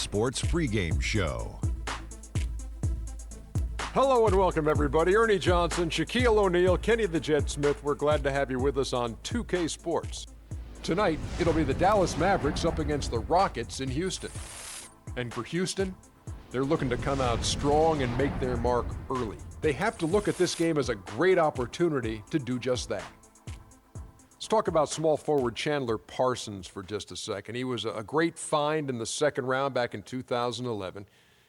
Sports pregame show. Hello and welcome, everybody. Ernie Johnson, Shaquille O'Neal, Kenny the Jet Smith. We're glad to have you with us on 2K Sports. Tonight, it'll be the Dallas Mavericks up against the Rockets in Houston. And for Houston, they're looking to come out strong and make their mark early. They have to look at this game as a great opportunity to do just that. Let's talk about small forward Chandler Parsons for just a second. He was a great find in the second round back in 2011.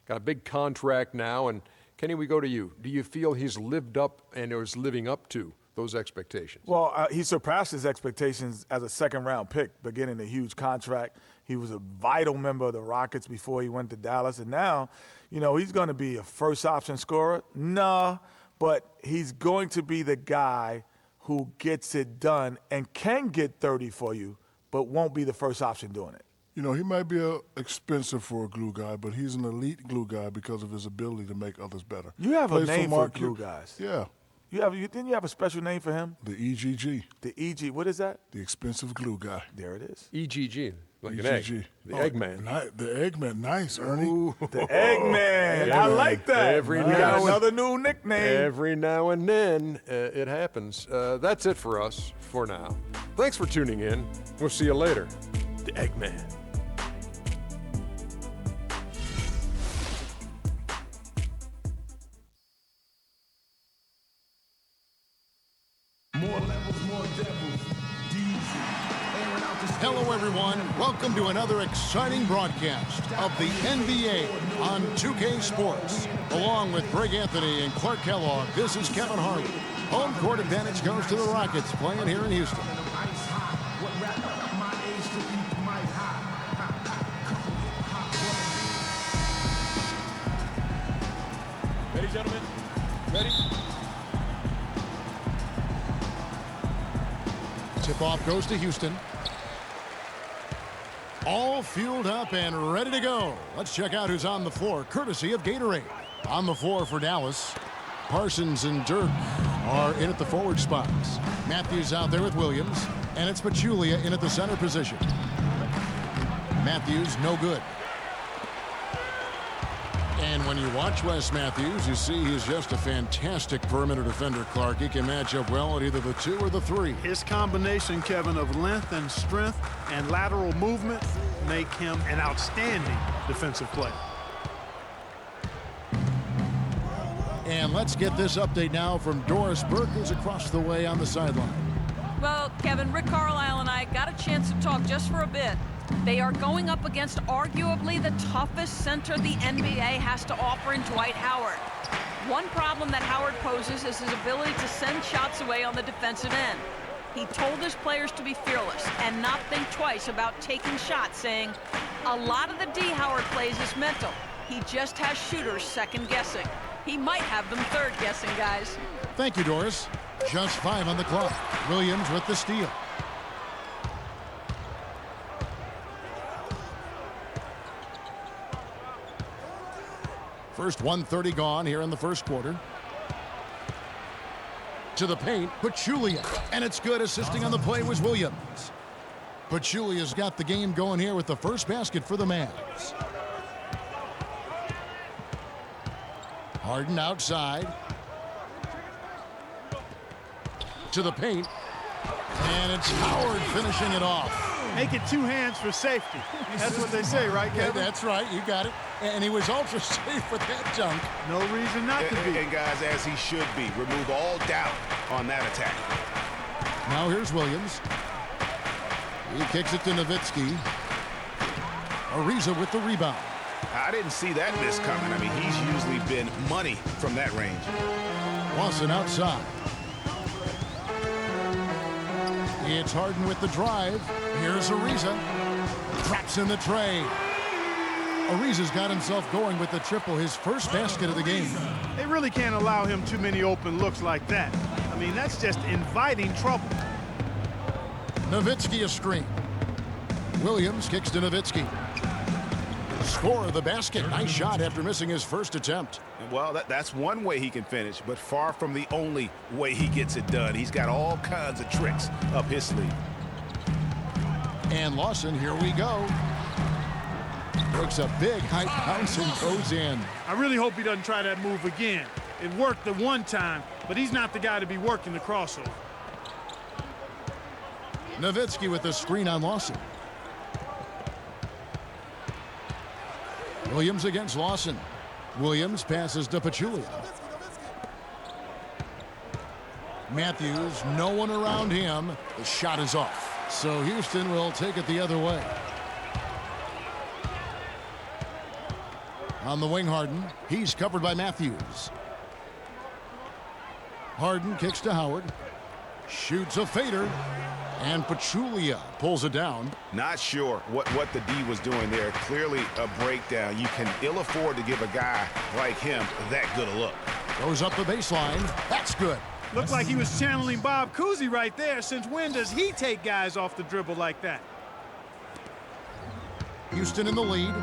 Got a big contract now, and Kenny, we go to you. Do you feel he's lived up and is living up to those expectations? Well, he surpassed his expectations as a second-round pick, but getting a huge contract. He was a vital member of the Rockets before he went to Dallas, and now, you know, he's going to be a first-option scorer. No, but he's going to be the guy who gets it done and can get 30 for you, but won't be the first option doing it. You know, he might be expensive for a glue guy, but he's an elite glue guy because of his ability to make others better. You have a name for glue guys. Yeah. Didn't you have a special name for him? The EGG. The EG, what is that? The expensive glue guy. There it is. EGG, like EGG. an egg. The Eggman. The Eggman, nice, Ernie. Ooh. The Eggman. I like that. Every You now got and- another new nickname. Every now and then, it happens. That's it for us for now. Thanks for tuning in. We'll see you later. The Eggman. Hello, everyone. Welcome to another exciting broadcast of the NBA on 2K Sports. Along with Greg Anthony and Clark Kellogg, this is Kevin Harlan. Home court advantage goes to the Rockets playing here in Houston. Ready, gentlemen? Ready? Tip-off goes to Houston. All fueled up and ready to go. Let's check out who's on the floor, courtesy of Gatorade. On the floor for Dallas, Parsons and Dirk are in at the forward spots. Matthews out there with Williams, and it's Pachulia in at the center position. Matthews, no good. And when you watch Wes Matthews, you see he's just a fantastic perimeter defender, Clark. He can match up well at either the 2 or the 3. His combination, Kevin, of length and strength and lateral movement make him an outstanding defensive player. And let's get this update now from Doris Burke, who's across the way on the sideline. Well, Kevin, Rick Carlisle and I got a chance to talk just for a bit. They are going up against arguably the toughest center the NBA has to offer in Dwight Howard. One problem that Howard poses is his ability to send shots away on the defensive end. He told his players to be fearless and not think twice about taking shots, saying, a lot of the D Howard plays is mental. He just has shooters second-guessing. He might have them third-guessing, guys. Thank you, Doris. Just 5 on the clock. Williams with the steal. First 1:30 gone here in the first quarter. To the paint, Pachulia. And it's good. Assisting on the play was Williams. Pachulia's got the game going here with the first basket for the Mavs. Harden outside. To the paint. And it's Howard finishing it off. Make it 2 hands for safety. That's what they say, right, Yeah, Kevin? that's right. You got it. And he was ultra safe with that dunk. No reason not to be. And guys, as he should be, remove all doubt on that attack. Now here's Williams. He kicks it to Nowitzki. Ariza with the rebound. I didn't see that miss coming. I mean, he's usually been money from that range. Lawson outside. It's Harden with the drive. Here's Ariza. Traps in the tray. Ariza's got himself going with the triple, his first basket of the game. They really can't allow him too many open looks like that. I mean, that's just inviting trouble. Nowitzki a screen. Williams kicks to Nowitzki. Score of the basket. Nice shot after missing his first attempt. Well, that's one way he can finish, but far from the only way he gets it done. He's got all kinds of tricks up his sleeve. And Lawson, here we go. Takes a big high bounce and goes in. I really hope he doesn't try that move again. It worked the one time, but he's not the guy to be working the crossover. Nowitzki with the screen on Lawson. Williams against Lawson. Williams passes to Pachulia. Matthews, no one around him. The shot is off. So Houston will take it the other way. On the wing, Harden. He's covered by Matthews. Harden kicks to Howard. Shoots a fader. And Pachulia pulls it down. Not sure what the D was doing there. Clearly a breakdown. You can ill afford to give a guy like him that good a look. Goes up the baseline. That's good. Looked like he was channeling Bob Cousy right there. Since when does he take guys off the dribble like that? Houston in the lead.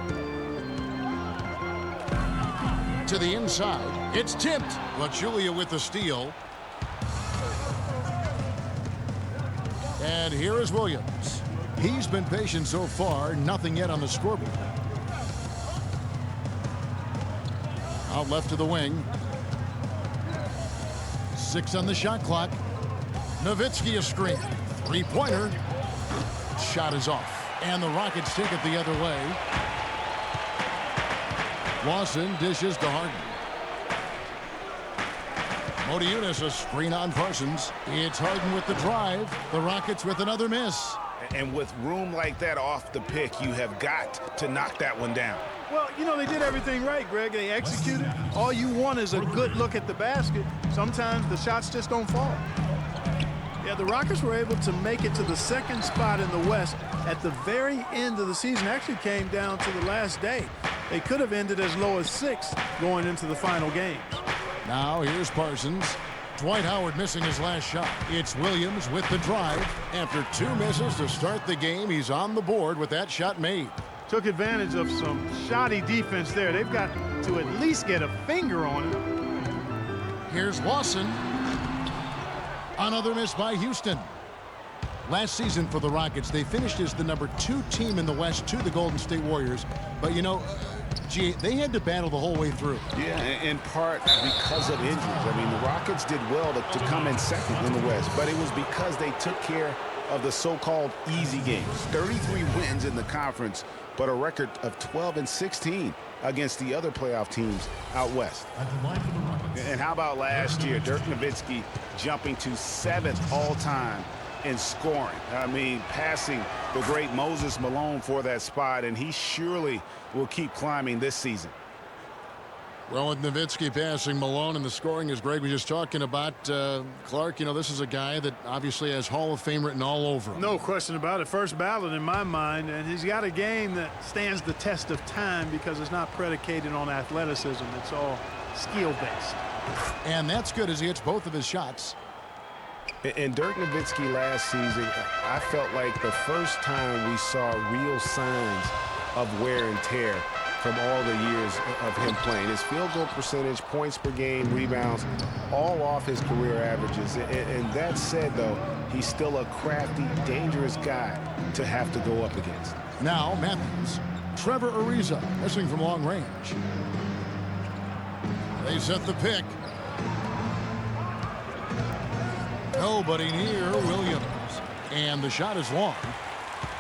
To the inside. It's tipped. Pachulia with the steal. And here is Williams. He's been patient so far. Nothing yet on the scoreboard. Out left to the wing. 6 on the shot clock. Nowitzki a screen. Three-pointer. Shot is off. And the Rockets take it the other way. Lawson dishes to Harden. Modiunas a screen on Parsons. It's Harden with the drive. The Rockets with another miss. And with room like that off the pick, you have got to knock that one down. Well, you know, they did everything right, Greg. They executed. All you want is a good look at the basket. Sometimes the shots just don't fall. Yeah, the Rockets were able to make it to the second spot in the West at the very end of the season. Actually came down to the last day. They could have ended as low as 6 going into the final games. Now here's Parsons. Dwight Howard missing his last shot. It's Williams with the drive. After 2 misses to start the game, he's on the board with that shot made. Took advantage of some shoddy defense there. They've got to at least get a finger on it. Here's Lawson. Another miss by Houston. Last season for the Rockets, they finished as the number 2 team in the West to the Golden State Warriors. But, you know, gee, they had to battle the whole way through. Yeah, in part because of injuries. I mean, the Rockets did well to come in second in the West, but it was because they took care of the so-called easy games. 33 wins in the conference, but a record of 12-16 against the other playoff teams out West. And how about last year, Dirk Nowitzki jumping to 7th all-time in scoring. I mean, passing the great Moses Malone for that spot, and he surely will keep climbing this season. Well, with Nowitzki passing Malone and the scoring, as Greg was just talking about, Clark, you know, this is a guy that obviously has Hall of Fame written all over him. No question about it. First ballot in my mind, and he's got a game that stands the test of time because it's not predicated on athleticism. It's all skill-based. And that's good as he hits both of his shots. And Dirk Nowitzki last season, I felt like the first time we saw real signs of wear and tear from all the years of him playing. His field goal percentage, points per game, rebounds, all off his career averages. And that said, though, he's still a crafty, dangerous guy to have to go up against. Now Matthews. Trevor Ariza missing from long range. They set the pick. Nobody near Williams. And the shot is long.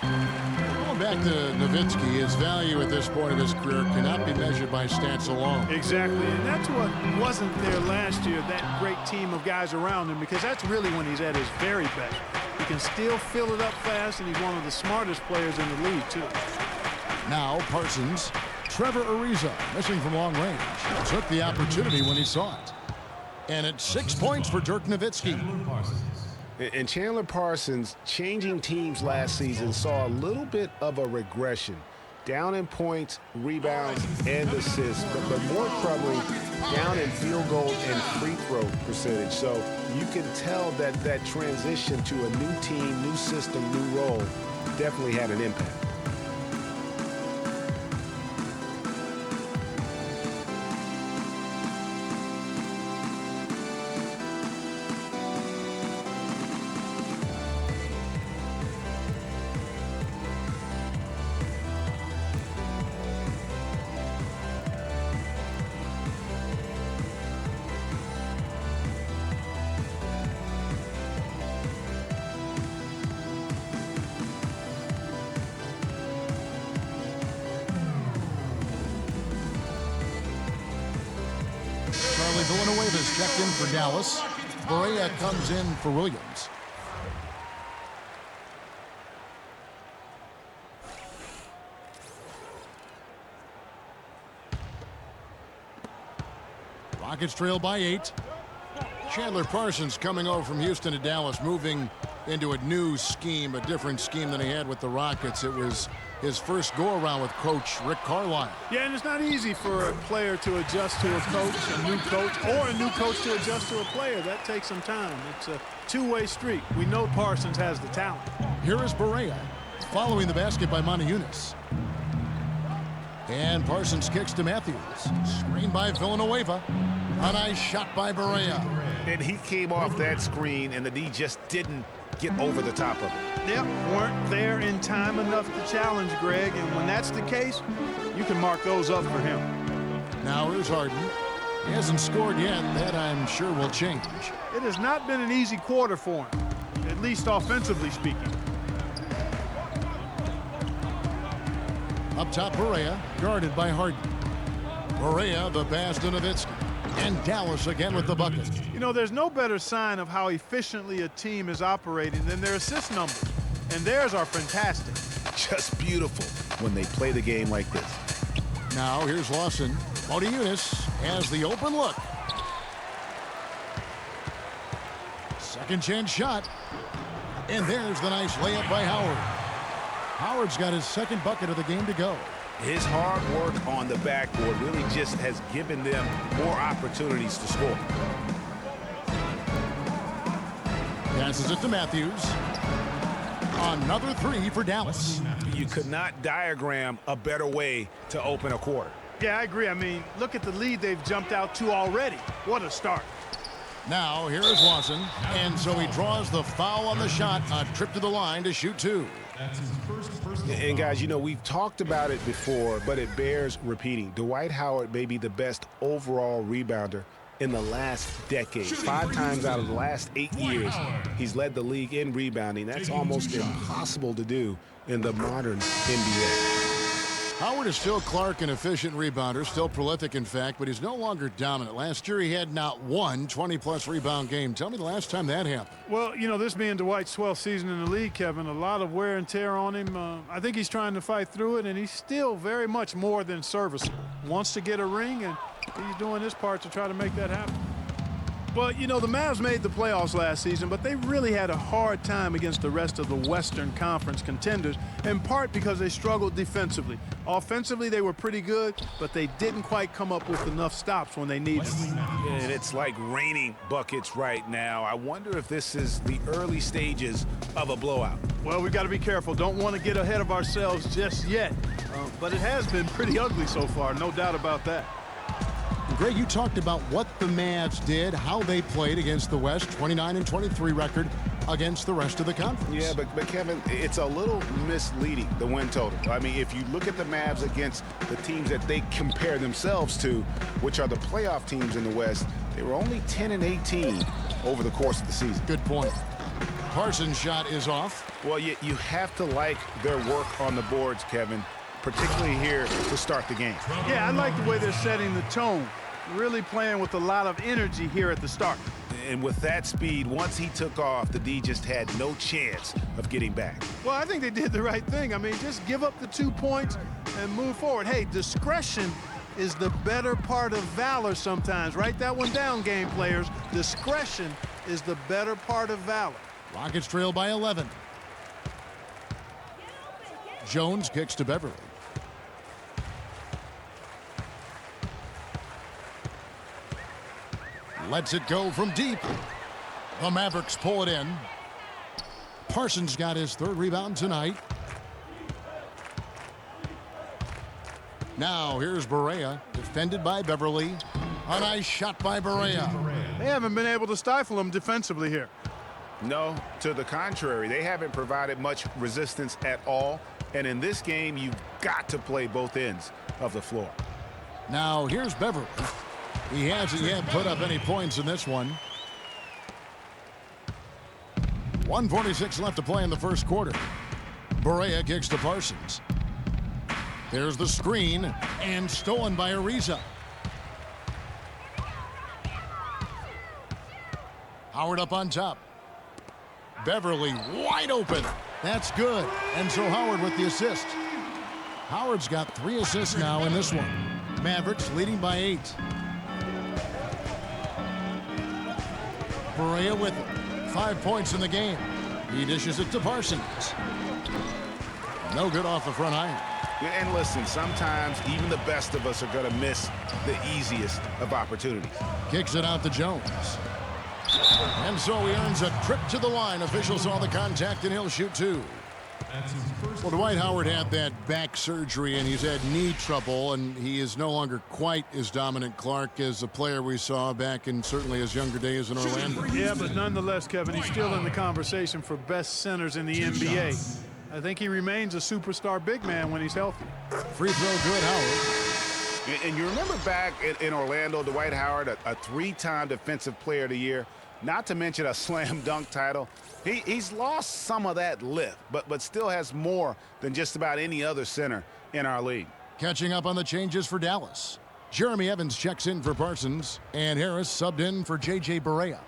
Going back to Nowitzki, his value at this point of his career cannot be measured by stats alone. Exactly, and that's what wasn't there last year, that great team of guys around him, because that's really when he's at his very best. He can still fill it up fast, and he's one of the smartest players in the league, too. Now Parsons. Trevor Ariza missing from long range. Took the opportunity when he saw it. And it's 6 points for Dirk Nowitzki. And Chandler Parsons, changing teams last season, saw a little bit of a regression. Down in points, rebounds, and assists, but more troubling, down in field goal and free throw percentage. So you can tell that that transition to a new team, new system, new role definitely had an impact. Villanueva's checked in for Dallas. Berea comes in for Williams. Rockets trail by 8. Chandler Parsons coming over from Houston to Dallas, moving into a new scheme, a different scheme than he had with the Rockets. It was his first go-around with Coach Rick Carlisle. Yeah, and it's not easy for a player to adjust to a new coach, or a new coach to adjust to a player. That takes some time. It's a two-way street. We know Parsons has the talent. Here is Berea, following the basket by Montejunas. And Parsons kicks to Matthews. Screen by Villanueva. A nice shot by Berea. And he came off that screen, and the D just didn't get over the top of it. Yep, weren't there in time enough to challenge Greg, and when that's the case, you can mark those up for him. Now here's Harden. He hasn't scored yet. That, I'm sure, will change. It has not been an easy quarter for him, at least offensively speaking. Up top, Berea, guarded by Harden. Berea, the pass to Nowitzki. And Dallas again with the bucket. You know, there's no better sign of how efficiently a team is operating than their assist numbers. And theirs are fantastic. Just beautiful when they play the game like this. Now here's Lawson. Montejunas has the open look. Second chance shot. And there's the nice layup by Howard. Howard's got his second bucket of the game to go. His hard work on the backboard really just has given them more opportunities to score. Passes it to Matthews. Another three for Dallas. You could not diagram a better way to open a quarter. Yeah, I agree. I mean, look at the lead they've jumped out to already. What a start. Now here is Lawson. And so he draws the foul on the shot. A trip to the line to shoot two. And guys, you know, we've talked about it before, but it bears repeating. Dwight Howard may be the best overall rebounder in the last decade. 5 times out of the last 8 years, he's led the league in rebounding. That's almost impossible to do in the modern NBA. Howard is still Clark, an efficient rebounder, still prolific, in fact, but he's no longer dominant. Last year, he had not one 20-plus rebound game. Tell me the last time that happened. Well, you know, this being Dwight's 12th season in the league, Kevin, a lot of wear and tear on him. I think he's trying to fight through it, and he's still very much more than serviceable. Wants to get a ring, and he's doing his part to try to make that happen. But, you know, the Mavs made the playoffs last season, but they really had a hard time against the rest of the Western Conference contenders, in part because they struggled defensively. Offensively, they were pretty good, but they didn't quite come up with enough stops when they needed them. And it's like raining buckets right now. I wonder if this is the early stages of a blowout. Well, we've got to be careful. Don't want to get ahead of ourselves just yet. But it has been pretty ugly so far, no doubt about that. Greg, you talked about what the Mavs did, how they played against the West, 29-23 record against the rest of the conference. Yeah, but Kevin, it's a little misleading, the win total. I mean, if you look at the Mavs against the teams that they compare themselves to, which are the playoff teams in the West, they were only 10-18 over the course of the season. Good point. Parsons' shot is off. Well, you have to like their work on the boards, Kevin, particularly here to start the game. Yeah, I like the way they're setting the tone. Really playing with a lot of energy here at the start. And with that speed, once he took off, the D just had no chance of getting back. Well, I think they did the right thing. I mean, just give up the 2 points and move forward. Hey, discretion is the better part of valor sometimes. Write that one down, game players. Discretion is the better part of valor. Rockets trail by 11. Jones kicks to Beverly. Lets it go from deep. The Mavericks pull it in. Parsons got his third rebound tonight. Now here's Berea, defended by Beverly. A nice shot by Berea. They haven't been able to stifle him defensively here. No, to the contrary. They haven't provided much resistance at all. And in this game, you've got to play both ends of the floor. Now here's Beverly. He hasn't yet put up any points in this one. 1:46 left to play in the first quarter. Berea kicks to Parsons. There's the screen, and stolen by Ariza. Howard up on top. Beverly wide open. That's good. And so Howard with the assist. Howard's got 3 assists now in this one. Mavericks leading by 8. Berea with it. 5 points in the game. He dishes it to Parsons. No good off the front iron. And listen, sometimes even the best of us are going to miss the easiest of opportunities. Kicks it out to Jones. And so he earns a trip to the line. Officials saw the contact, and he'll shoot 2. Well, Dwight Howard had that back surgery, and he's had knee trouble, and he is no longer quite as dominant, Clark, as the player we saw back in certainly his younger days in Orlando. Yeah, but nonetheless, Kevin, he's still in the conversation for best centers in the NBA. I think he remains a superstar big man when he's healthy. Free throw good, Howard. And you remember back in Orlando, Dwight Howard, a 3-time Defensive Player of the Year, not to mention a slam dunk title. He's lost some of that lift, but still has more than just about any other center in our league. Catching up on the changes for Dallas. Jeremy Evans checks in for Parsons, and Harris subbed in for J.J. Berea.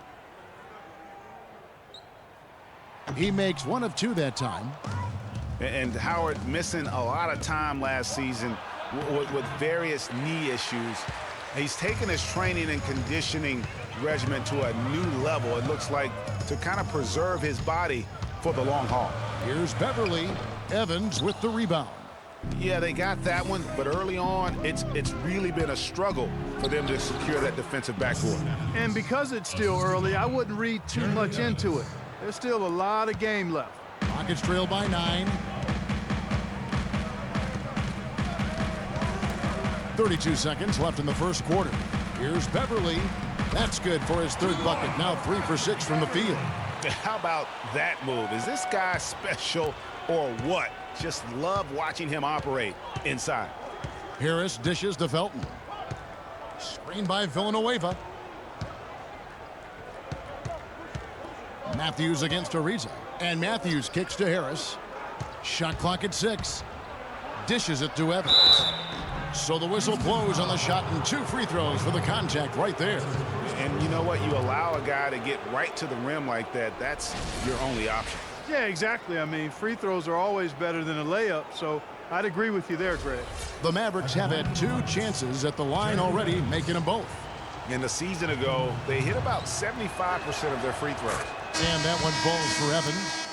He makes 1 of 2 that time. And Howard missing a lot of time last season with various knee issues. He's taken his training and conditioning regimen to a new level, it looks like, to kind of preserve his body for the long haul. Here's Beverly. Evans with the rebound. Yeah, they got that one, but early on, it's really been a struggle for them to secure that defensive backboard. And because it's still early, I wouldn't read too much into it. There's still a lot of game left. Rockets trail by 9. 32 seconds left in the first quarter. Here's Beverly. That's good for his 3rd bucket. Now 3 for 6 from the field. How about that move? Is this guy special or what? Just love watching him operate inside. Harris dishes to Felton. Screen by Villanueva. Matthews against Ariza. And Matthews kicks to Harris. Shot clock at 6. Dishes it to Evans. So the whistle blows on the shot, and 2 free throws for the contact right there. And you know what? You allow a guy to get right to the rim like that, that's your only option. Yeah, exactly. I mean, free throws are always better than a layup, so I'd agree with you there, Greg. The Mavericks have had 2 chances at the line already, making them both. In the season ago, they hit about 75% of their free throws. And that one falls for Evans.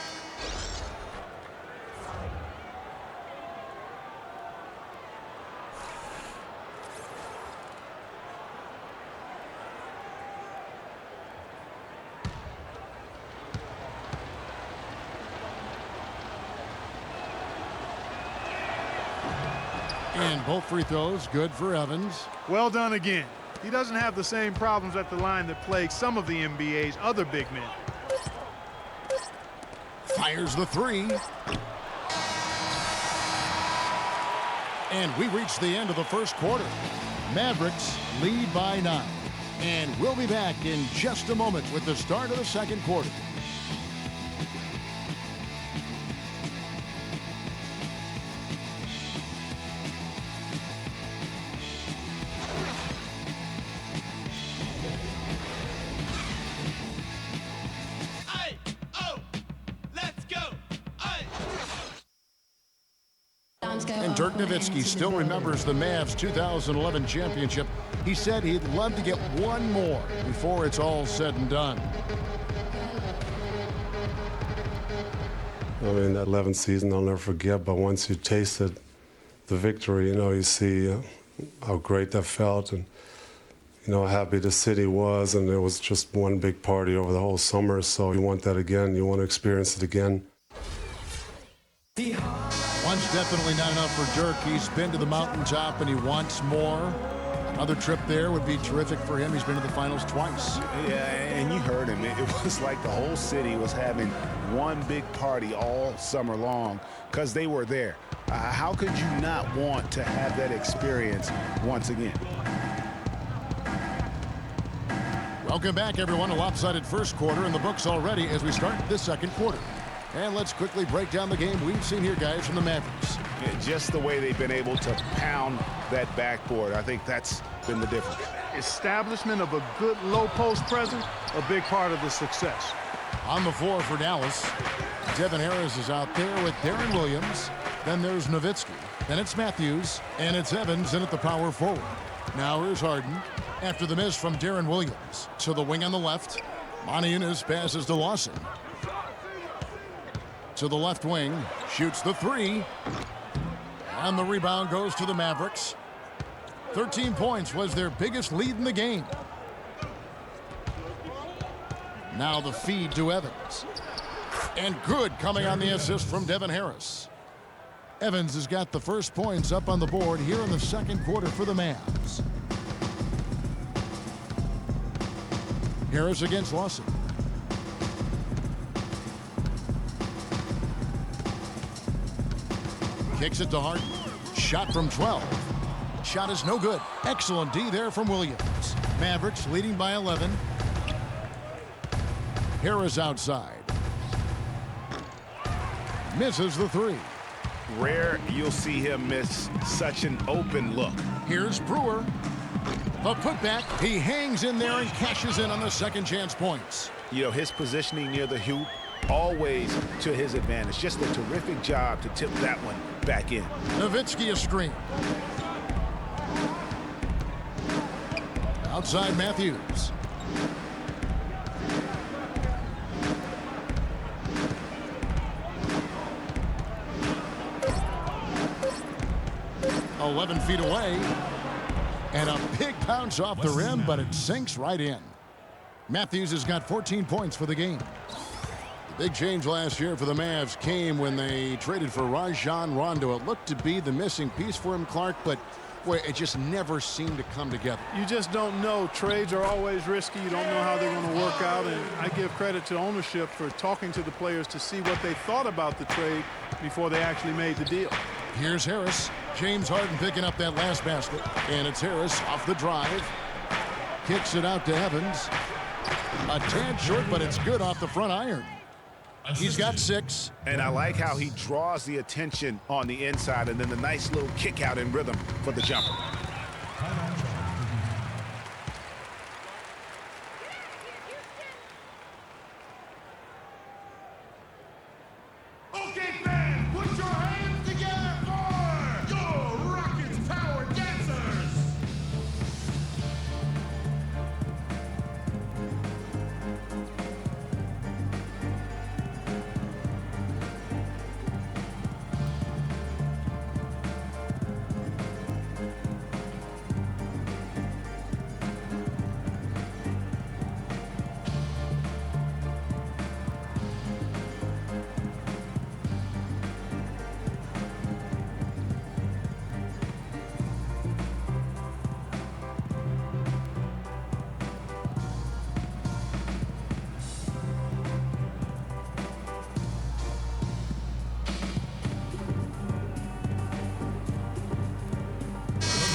And both free throws good for Evans. Well done again. He doesn't have the same problems at the line that plague some of the NBA's other big men. Fires the 3. And we reach the end of the first quarter. Mavericks lead by 9. And we'll be back in just a moment with the start of the second quarter. And Dirk Nowitzki still remembers the Mavs 2011 championship. He said he'd love to get one more before it's all said and done. I mean, that 11th season I'll never forget, but once you tasted the victory, you see how great that felt and, how happy the city was, and it was just one big party over the whole summer, so you want that again. You want to experience it again. One's definitely not enough for Dirk. He's been to the mountaintop and he wants more. Another trip there would be terrific for him. He's been to the finals twice. Yeah, and you heard him. It was like the whole city was having one big party all summer long because they were there. How could you not want to have that experience once again? Welcome back, everyone. A lopsided first quarter in the books already as we start this second quarter. And let's quickly break down the game we've seen here, guys, from the Mavericks. Yeah, just the way they've been able to pound that backboard. I think that's been the difference. Establishment of a good low post presence, a big part of the success. On the floor for Dallas, Devin Harris is out there with Darren Williams. Then there's Nowitzki. Then it's Matthews. And it's Evans in at the power forward. Now here's Harden. After the miss from Darren Williams. To the wing on the left. Moniunas passes to Lawson. To the left wing. Shoots the three. And the rebound goes to the Mavericks. 13 points was their biggest lead in the game. Now the feed to Evans. And good coming on the assist from Devin Harris. Evans has got the first points up on the board here in the second quarter for the Mavs. Harris against Lawson. Kicks it to Harden. Shot from 12. Shot is no good. Excellent D there from Williams. Mavericks leading by 11. Harris outside. Misses the three. Rare you'll see him miss such an open look. Here's Brewer. The putback. He hangs in there and cashes in on the second chance points. You know, his positioning near the hoop, always to his advantage. Just a terrific job to tip that one back in. Nowitzki a screen. Outside Matthews. "11 feet away. And a big bounce off the rim, but it sinks right in. Matthews has got 14 points for the game. The big change last year for the Mavs came when they traded for Rajon Rondo. It looked to be the missing piece for him, Clark, but boy, it just never seemed to come together. You just don't know. Trades are always risky. You don't know how they're going to work out, and I give credit to ownership for talking to the players to see what they thought about the trade before they actually made the deal. Here's Harris. James Harden picking up that last basket. And it's Harris off the drive. Kicks it out to Evans. A tad short, but it's good off the front iron. He's got 6. And I like how he draws the attention on the inside and then the nice little kick out in rhythm for the jumper. Okay, fans, put your hands together for your Rockets Power Dancers.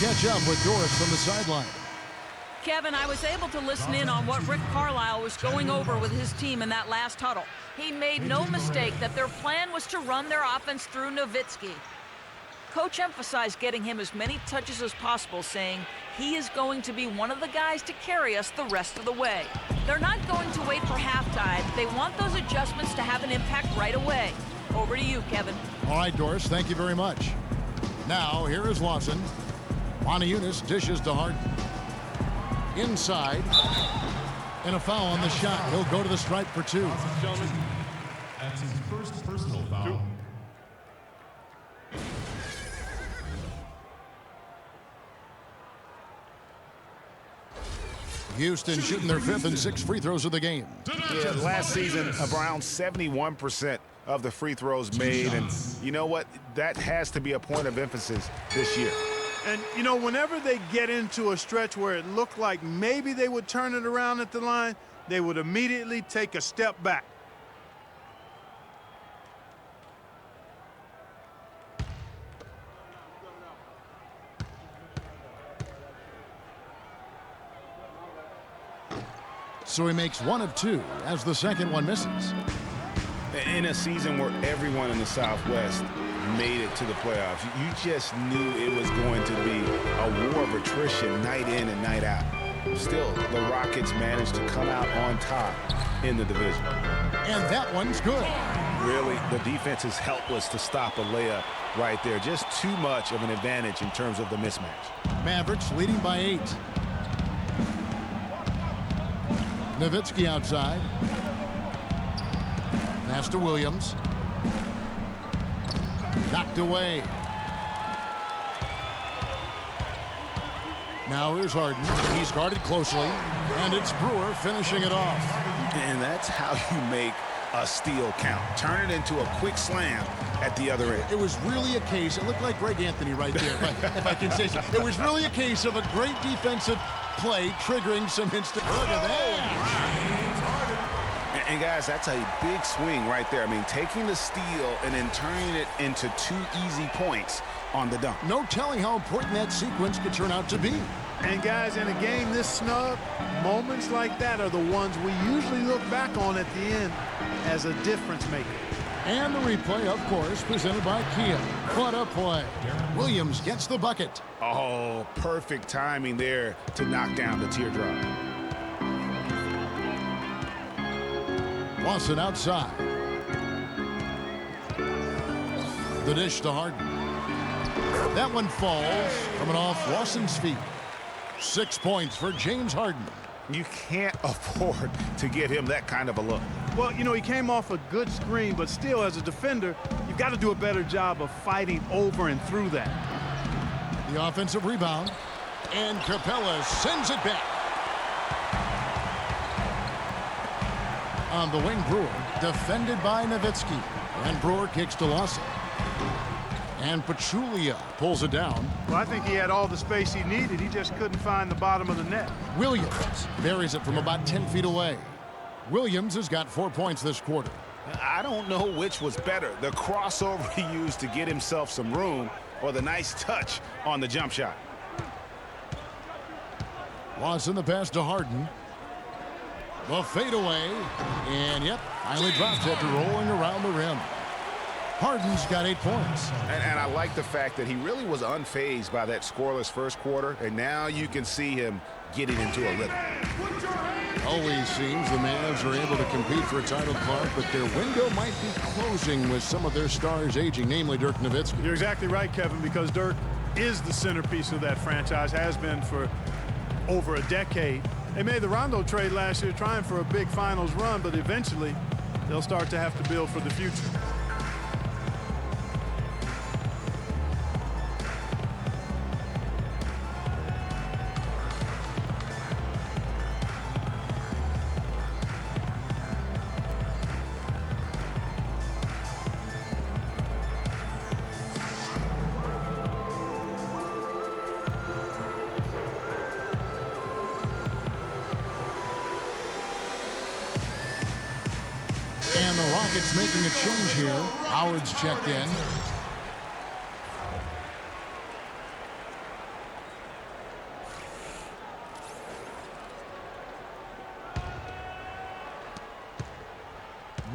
Catch up with Doris from the sideline. Kevin, I was able to listen in on what Rick Carlisle was going over with his team in that last huddle. He made no mistake that their plan was to run their offense through Nowitzki. Coach emphasized getting him as many touches as possible, saying he is going to be one of the guys to carry us the rest of the way. They're not going to wait for halftime. They want those adjustments to have an impact right away. Over to you, Kevin. All right, Doris, thank you very much. Now, here is Lawson. Moniunas dishes to Harden. Inside. And a foul on the shot. He'll go to the stripe for 2. That's his first personal foul. Houston shooting their 5th and 6th free throws of the game. Yeah, last season, around 71% of the free throws made. And you know what? That has to be a point of emphasis this year. And, you know, whenever they get into a stretch where it looked like maybe they would turn it around at the line, they would immediately take a step back. So he makes 1 of 2 as the second one misses. In a season where everyone in the Southwest made it to the playoffs, you just knew it was going to be a war attrition night in and night out. Still, the Rockets managed to come out on top in the division. And that one's good. Really, the defense is helpless to stop a layup right there. Just too much of an advantage in terms of the mismatch. Mavericks leading by 8. Nowitzki outside. Pass to Williams. Knocked away. Now here's Harden. He's guarded closely. And it's Brewer finishing it off. And that's how you make a steal count. Turn it into a quick slam at the other end. It was really a case, it looked like Greg Anthony right there, if I can say so. It was really a case of a great defensive play triggering some instant. Look at that. And guys, that's a big swing right there. I mean, taking the steal and then turning it into 2 easy points on the dunk. No telling how important that sequence could turn out to be. And guys, in a game this snug, moments like that are the ones we usually look back on at the end as a difference maker. And the replay, of course, presented by Kia. What a play. Williams gets the bucket. Oh, perfect timing there to knock down the teardrop. Lawson outside. The dish to Harden. That one falls, coming off Lawson's feet. 6 points for James Harden. You can't afford to get him that kind of a look. Well, you know, he came off a good screen, but still, as a defender, you've got to do a better job of fighting over and through that. The offensive rebound. And Capella sends it back. On the wing, Brewer, defended by Nowitzki. And Brewer kicks to Lawson. And Pachulia pulls it down. Well, I think he had all the space he needed. He just couldn't find the bottom of the net. Williams buries it from about 10 feet away. Williams has got 4 points this quarter. I don't know which was better, the crossover he used to get himself some room or the nice touch on the jump shot. Lawson the pass to Harden. The fadeaway. And, yep, finally drops after rolling around the rim. Harden's got 8 points. And I like the fact that he really was unfazed by that scoreless first quarter, and now you can see him getting into a rhythm. Always seems the Mavs are able to compete for a title, Clark, but their window might be closing with some of their stars aging, namely Dirk Nowitzki. You're exactly right, Kevin, because Dirk is the centerpiece of that franchise, has been for over a decade. They made the Rondo trade last year trying for a big finals run, but eventually they'll start to have to build for the future. And the Rockets making a change here. Howard's checked in.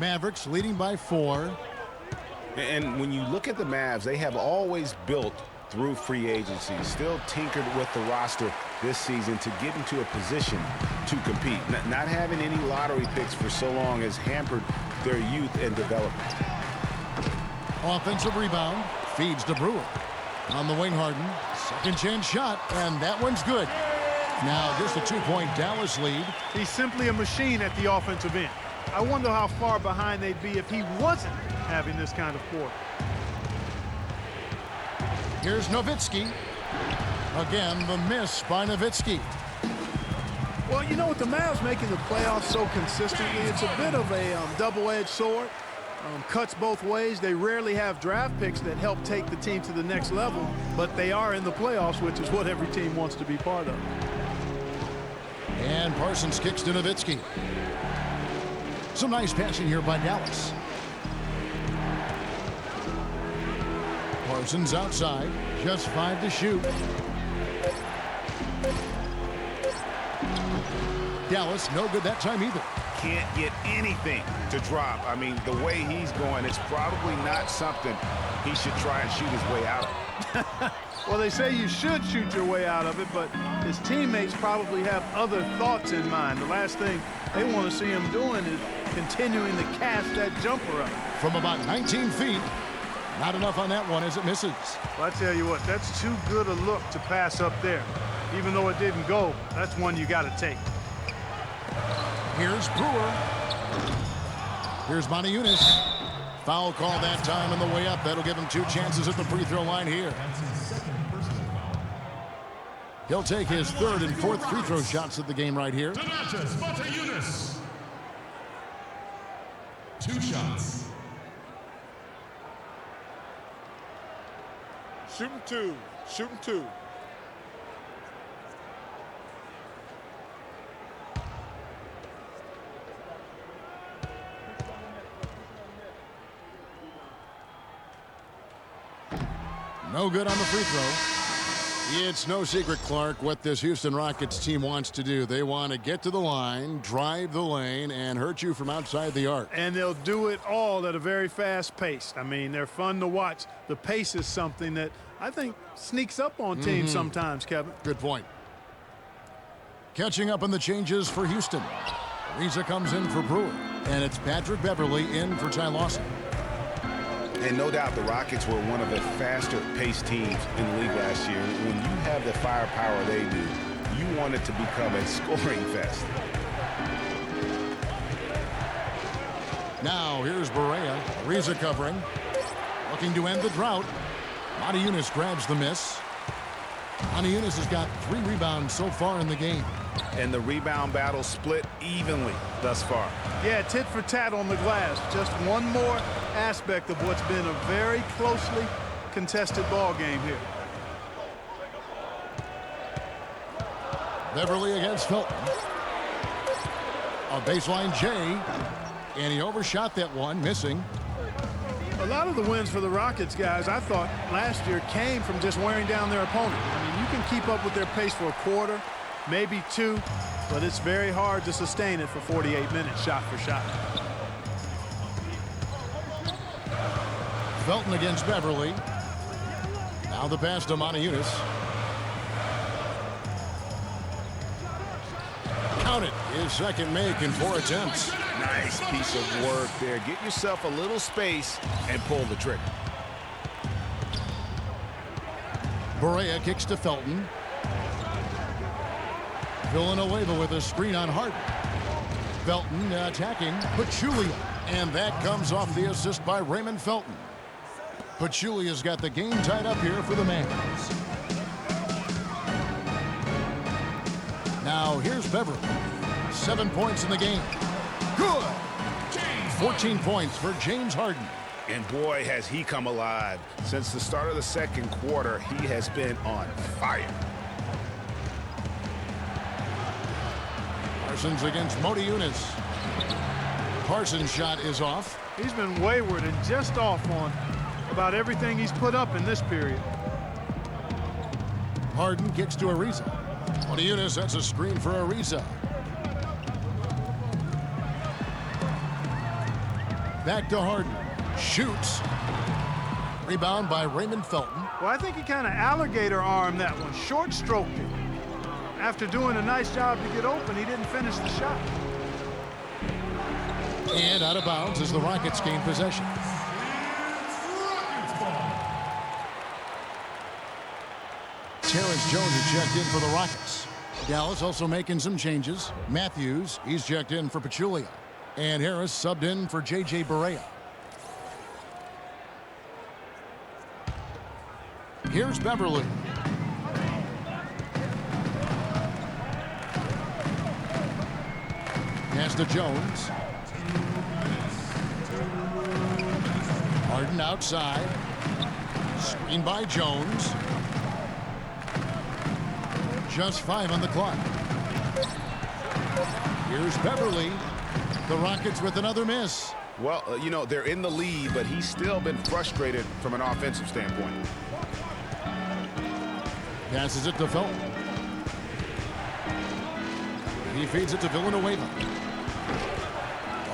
Mavericks leading by 4. And when you look at the Mavs, they have always built through free agency, still tinkered with the roster this season to get into a position to compete. Not having any lottery picks for so long has hampered their youth and development. Offensive rebound. Feeds to Brewer. On the wing, Harden. Second chance shot, and that one's good. Now just a 2-point Dallas lead. He's simply a machine at the offensive end. I wonder how far behind they'd be if he wasn't having this kind of quarter. Here's Nowitzki. Again, the miss by Nowitzki. Well, you know, with the Mavs making the playoffs so consistently, it's a bit of a double-edged sword. Cuts both ways. They rarely have draft picks that help take the team to the next level, but they are in the playoffs, which is what every team wants to be part of. And Parsons kicks to Nowitzki. Some nice passing here by Dallas. Parsons outside, just 5 to shoot. Dallas no good that time either. can't get anything to drop. I mean, the way he's going, it's probably not something he should try and shoot his way out of. Well, they say you should shoot your way out of it, but his teammates probably have other thoughts in mind. The last thing they want to see him doing is continuing to cast that jumper up. From about 19 feet, not enough on that one as it misses. Well, I tell you what, that's too good a look to pass up there. Even though it didn't go, that's one you got to take. Here's Brewer. Here's Montejunas. Foul call that time on the way up. That'll give him 2 chances at the free throw line here. He'll take his 3rd and 4th free throw shots of the game right here. Donatas Montejunas. 2 shots. Shooting 2. Shooting 2. No good on the free throw. It's no secret, Clark, what this Houston Rockets team wants to do. They want to get to the line, drive the lane, and hurt you from outside the arc. And they'll do it all at a very fast pace. I mean, they're fun to watch. The pace is something that I think sneaks up on teams sometimes, Kevin. Good point. Catching up on the changes for Houston. Ariza comes in for Brewer, and it's Patrick Beverley in for Ty Lawson. And no doubt the Rockets were one of the faster-paced teams in the league last year. When you have the firepower they do, you want it to become a scoring fest. Now here's Barea. Ariza covering. Looking to end the drought. Montejunas grabs the miss. Montejunas has got 3 rebounds so far in the game. And the rebound battle split evenly thus far. Yeah, tit for tat on the glass. Just one more aspect of what's been a very closely contested ball game here. Beverly against Felton. A baseline J, and he overshot that one, missing. A lot of the wins for the Rockets, guys, I thought last year came from just wearing down their opponent. I mean, you can keep up with their pace for a quarter, maybe 2, but it's very hard to sustain it for 48 minutes shot for shot. Felton against Beverly. Now the pass to Montejunas. Count it. His second make in 4 attempts. Nice piece of work there. Get yourself a little space and pull the trigger. Barea kicks to Felton. Villanueva with a screen on Harden. Felton attacking Pachulia. And that comes off the assist by Raymond Felton. Pachulia's got the game tied up here for the Mavericks. Now here's Beverly. 7 points in the game. Good. 14 points for James Harden. And boy, has he come alive. Since the start of the second quarter, he has been on fire. Parsons against Montejunas. Parsons' shot is off. He's been wayward and just off on about everything he's put up in this period. Harden kicks to Ariza. Montejunas sets a screen for Ariza. Back to Harden. Shoots. Rebound by Raymond Felton. Well, I think he kind of alligator armed that one, short stroked it. After doing a nice job to get open, he didn't finish the shot. And out of bounds as the Rockets gain possession. Terrence Jones is checked in for the Rockets. Dallas also making some changes. Matthews, he's checked in for Pachulia. And Harris subbed in for J.J. Barea. Here's Beverly. Pass to Jones. Harden outside. Screen by Jones. Just 5 on the clock. Here's Beverly. The Rockets with another miss. Well, you know, they're in the lead, but he's still been frustrated from an offensive standpoint. Passes it to Felton. He feeds it to Villanueva.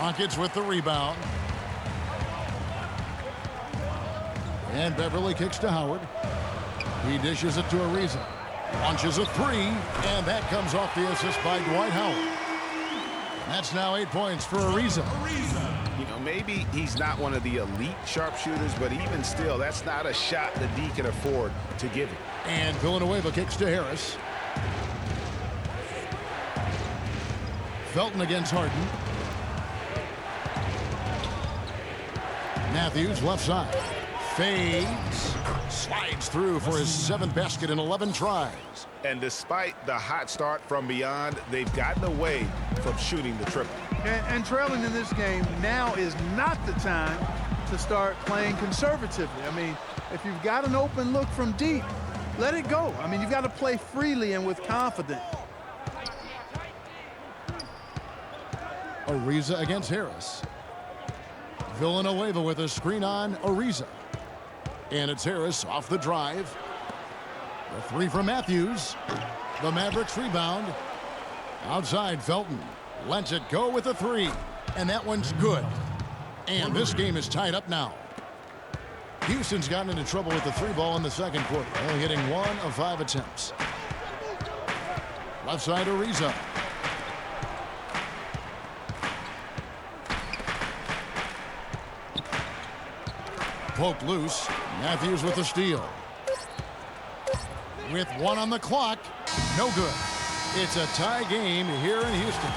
Rockets with the rebound. And Beverly kicks to Howard. He dishes it to Ariza. Launches a three, and that comes off the assist by Dwight Howard. And that's now 8 points for Ariza. You know, maybe he's not one of the elite sharpshooters, but even still, that's not a shot the D can afford to give him. And Villanueva kicks to Harris. Felton against Harden. Matthews left side. Fades. Slides through for his 7th basket in 11 tries. And despite the hot start from beyond, they've gotten away from shooting the triple. And trailing in this game, now is not the time to start playing conservatively. I mean, if you've got an open look from deep, let it go. I mean, you've got to play freely and with confidence. Ariza against Harris. Villanueva with a screen on Ariza. And it's Harris off the drive. The three from Matthews. The Mavericks rebound. Outside Felton. Lets it go with a three. And that one's good. And this game is tied up now. Houston's gotten into trouble with the three ball in the second quarter. Only hitting 1 of 5 attempts. Left side Ariza. Poked loose. Matthews with the steal. With 1 on the clock. No good. It's a tie game here in Houston.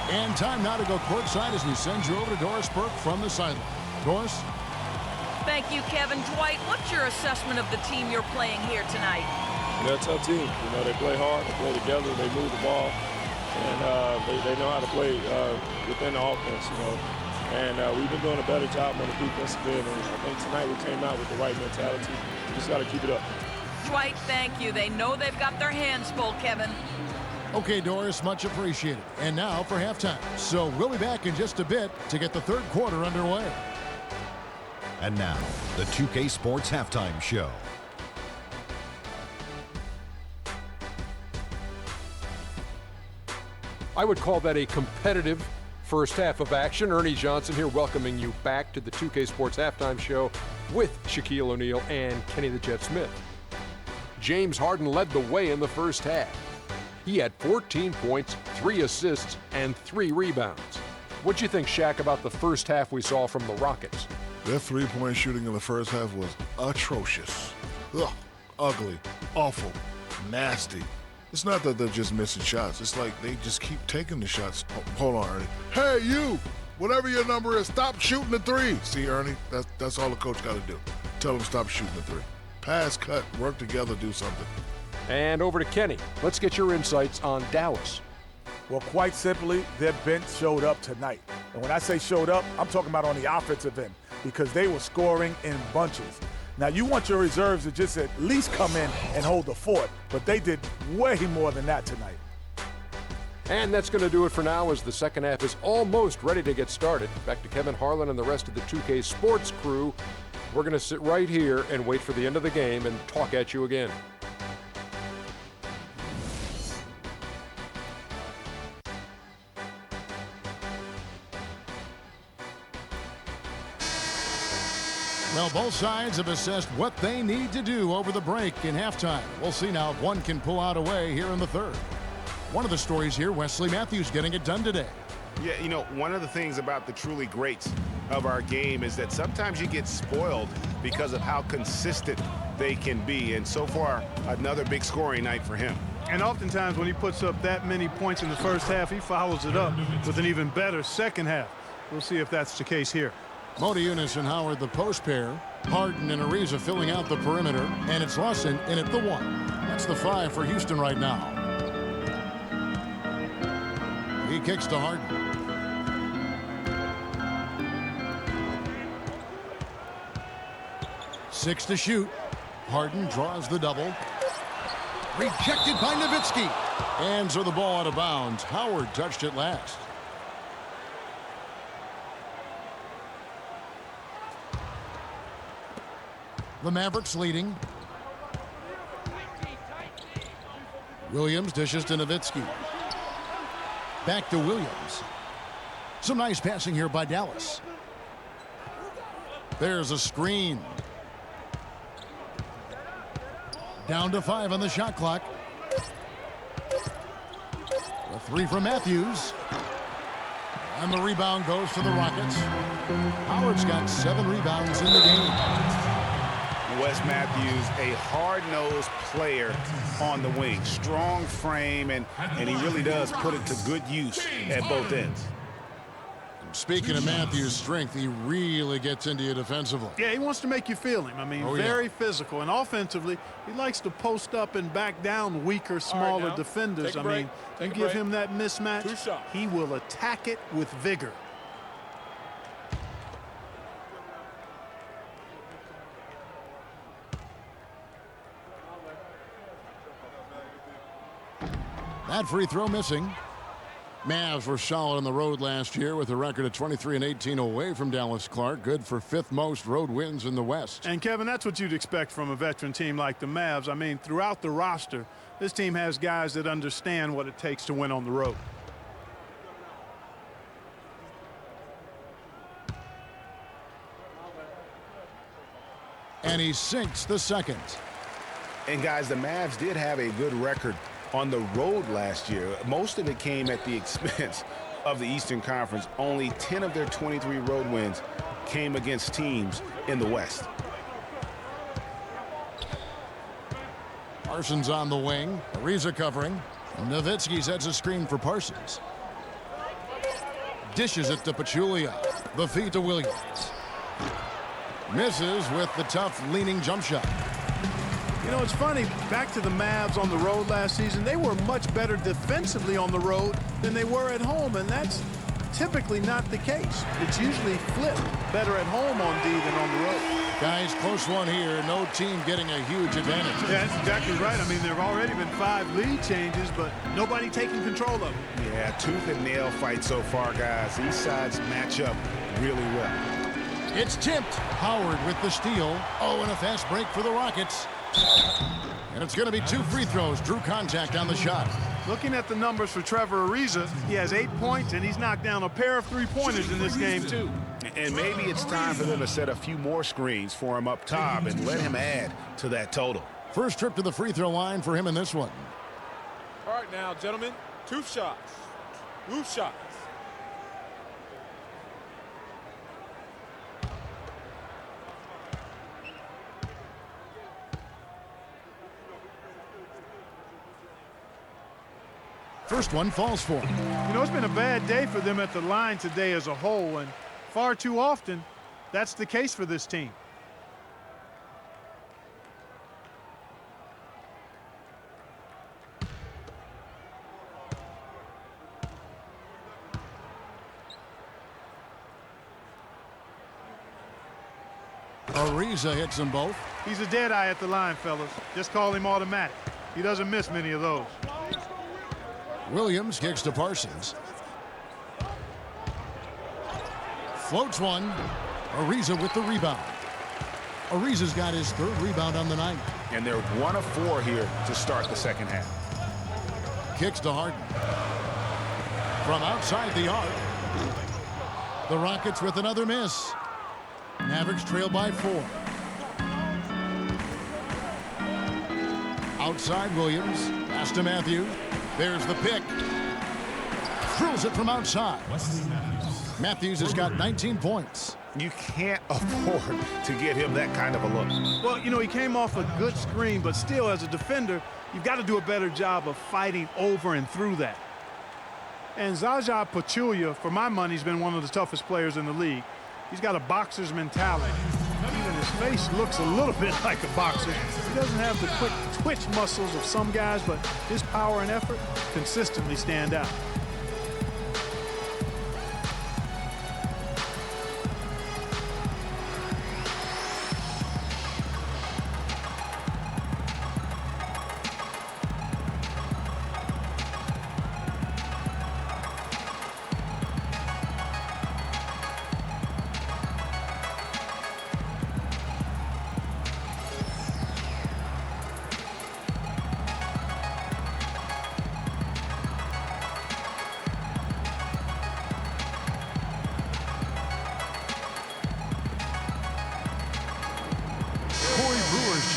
And time now to go courtside as we send you over to Doris Burke from the sideline. Doris? Thank you, Kevin. Dwight, what's your assessment of the team you're playing here tonight? They're a tough team. You know, they play hard, they play together, they move the ball, and they know how to play within the offense, you know. And we've been doing a better job on the defensive end, and I think tonight we came out with the right mentality. We just got to keep it up. Dwight, thank you. They know they've got their hands full, Kevin. Okay, Doris, much appreciated. And now for halftime. So we'll be back in just a bit to get the third quarter underway. And now, the 2K Sports Halftime Show. I would call that a competitive first half of action. Ernie Johnson here welcoming you back to the 2K Sports Halftime Show with Shaquille O'Neal and Kenny the Jet Smith. James Harden led the way in the first half. He had 14 points, 3 assists, and 3 rebounds. What'd you think, Shaq, about the first half we saw from the Rockets? Their three-point shooting in the first half was atrocious. Ugh, ugly, awful, nasty. It's not that they're just missing shots. It's like they just keep taking the shots. Oh, hold on, Ernie. Hey, you! Whatever your number is, stop shooting the three. See, Ernie, that's all the coach got to do. Tell him stop shooting the three. Pass, cut, work together, do something. And over to Kenny. Let's get your insights on Dallas. Well, quite simply, their bench showed up tonight. And when I say showed up, I'm talking about on the offensive end because they were scoring in bunches. Now, you want your reserves to just at least come in and hold the fort, but they did way more than that tonight. And that's going to do it for now as the second half is almost ready to get started. Back to Kevin Harlan and the rest of the 2K Sports crew. We're going to sit right here and wait for the end of the game and talk at you again. Well, both sides have assessed what they need to do over the break in halftime. We'll see now if one can pull out away here in the third. One of the stories here, Wesley Matthews getting it done today. Yeah, you know, one of the things about the truly greats of our game is that sometimes you get spoiled because of how consistent they can be. And so far, another big scoring night for him. And oftentimes when he puts up that many points in the first half, he follows it up with an even better second half. We'll see if that's the case here. Modiunas and Howard the post pair. Harden and Ariza filling out the perimeter. And it's Lawson in at the 1. That's the 5 for Houston right now. He kicks to Harden. Six to shoot. Harden draws the double. Rejected by Nowitzki. And so the ball out of bounds. Howard touched it last. The Mavericks leading. Williams dishes to Nowitzki. Back to Williams. Some nice passing here by Dallas. There's a screen. Down to 5 on the shot clock. A 3 from Matthews. And the rebound goes to the Rockets. Howard's got 7 rebounds in the game. Wes Matthews, a hard-nosed player on the wing. Strong frame, and he really does put it to good use at both ends. Speaking of Matthews' strength, he really gets into you defensively. Yeah, he wants to make you feel him. I mean, very physical. And offensively, he likes to post up and back down weaker, smaller defenders. I mean, you give him that mismatch, he will attack it with vigor. That free throw missing. Mavs were solid on the road last year with a record of 23-18 away from Dallas Clark. Good for 5th most road wins in the West. And, Kevin, that's what you'd expect from a veteran team like the Mavs. I mean, throughout the roster, this team has guys that understand what it takes to win on the road. And he sinks the second. And, guys, the Mavs did have a good record on the road last year. Most of it came at the expense of the Eastern Conference. Only 10 of their 23 road wins came against teams in the West. Parsons on the wing. Ariza covering. Nowitzki sets a screen for Parsons. Dishes it to Pachulia. The feed to Williams. Misses with the tough leaning jump shot. You know, it's funny, back to the Mavs on the road last season, they were much better defensively on the road than they were at home, and that's typically not the case. It's usually flipped, better at home on D than on the road. Guys, close one here. No team getting a huge advantage. Yeah, that's exactly right. I mean, there have already been 5 lead changes, but nobody taking control of it. Yeah, tooth and nail fight so far, guys. These sides match up really well. It's tipped. Howard with the steal. Oh, and a fast break for the Rockets. And it's going to be 2 free throws. Drew contact on the shot. Looking at the numbers for Trevor Ariza, he has 8 points, and he's knocked down a pair of 3-pointers in this game, too. And maybe it's time for them to set a few more screens for him up top and let him add to that total. First trip to the free throw line for him in this one. All right, now, gentlemen, 2 shots. 2 shots. First one falls for him. You know, it's been a bad day for them at the line today as a whole, and far too often, that's the case for this team. Ariza hits them both. He's a dead eye at the line, fellas. Just call him automatic. He doesn't miss many of those. Williams kicks to Parsons. Floats one. Ariza with the rebound. Ariza's got his 3rd rebound on the night. And they're 1 of 4 here to start the second half. Kicks to Harden. From outside the arc. The Rockets with another miss. Mavericks trail by 4. Outside Williams. Pass to Matthews. There's the pick. Throws it from outside. Matthews has got 19 points. You can't afford to give him that kind of a look. Well, you know, he came off a good screen, but still, as a defender, you've got to do a better job of fighting over and through that. And Zaza Pachulia, for my money, has been one of the toughest players in the league. He's got a boxer's mentality. Even his face looks a little bit like a boxer. He doesn't have the quick twitch muscles of some guys, but his power and effort consistently stand out.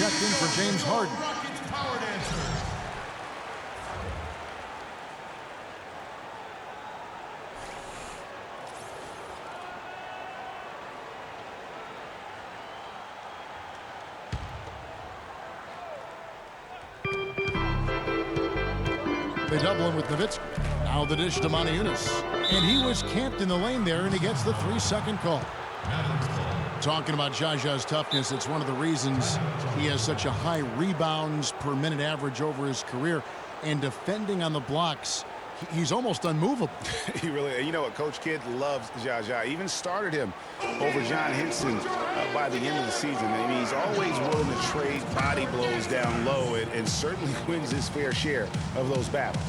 checked in for James Harden. Rockets power dancer. They double him with Nowitzki. Now the dish to Moniunas. And he was camped in the lane there, and he gets the 3-second call. Talking about Jaja's toughness, it's one of the reasons he has such a high rebounds per minute average over his career. And defending on the blocks, he's almost unmovable. He really, you know what, Coach Kidd loves Jaja. Even started him over John Henson by the end of the season. I mean, he's always willing to trade body blows down low and certainly wins his fair share of those battles.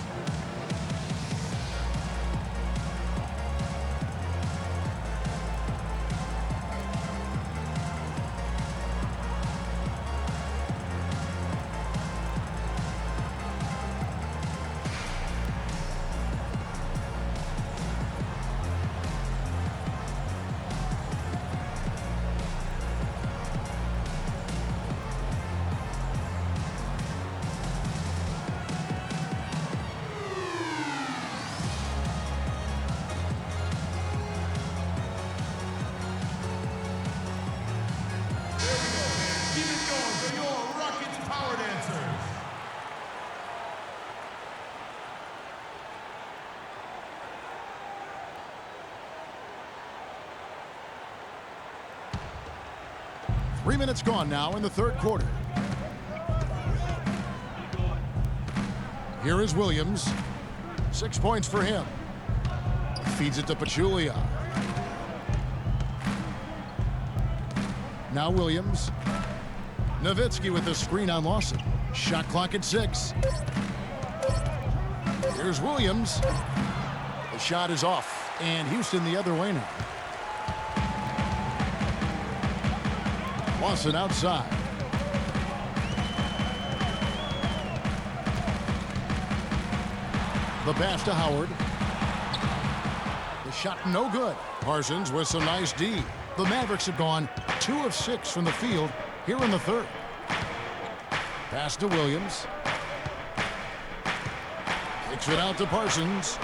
Keep it going for your Rockets power dancers. Three minutes gone now in the third quarter. Here is Williams. 6 points for him. Feeds it to Pachulia. Now Williams. Nowitzki with the screen on Lawson. Shot clock at 6. Here's Williams. The shot is off. And Houston the other way now. Lawson outside. The pass to Howard. The shot no good. Parsons with some nice D. The Mavericks have gone 2 of 6 from the field here in the third. Pass to Williams. Kicks it out to Parsons.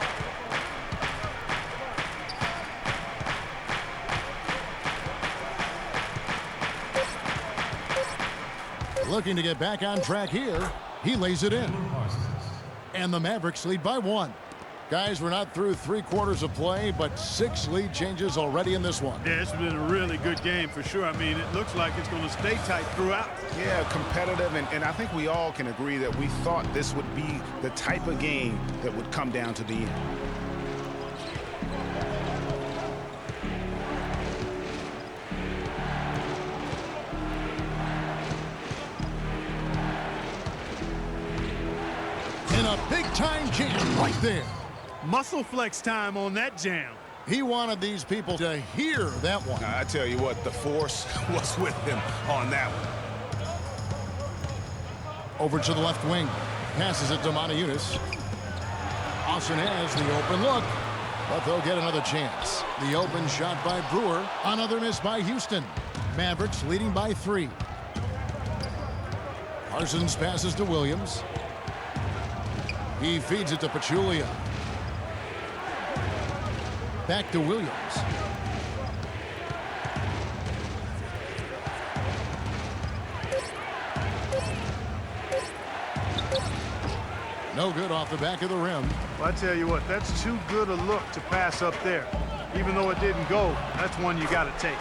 Looking to get back on track here. He lays it in. And the Mavericks lead by 1. Guys, we're not through 3 quarters of play, but 6 lead changes already in this one. Yeah, it's been a really good game for sure. I mean, it looks like it's going to stay tight throughout. Yeah, competitive, and I think we all can agree that we thought this would be the type of game that would come down to the end. And a big-time jam right there. Muscle flex time on that jam. He wanted these people to hear that one. I tell you what, the force was with him on that one. Over to the left wing. Passes it to Moniunas. Austin has the open look, but they'll get another chance. The open shot by Brewer. Another miss by Houston. Mavericks leading by 3. Parsons passes to Williams. He feeds it to Pachulia. Back to Williams. No good off the back of the rim. Well, I tell you what, that's too good a look to pass up there. Even though it didn't go, that's one you got to take.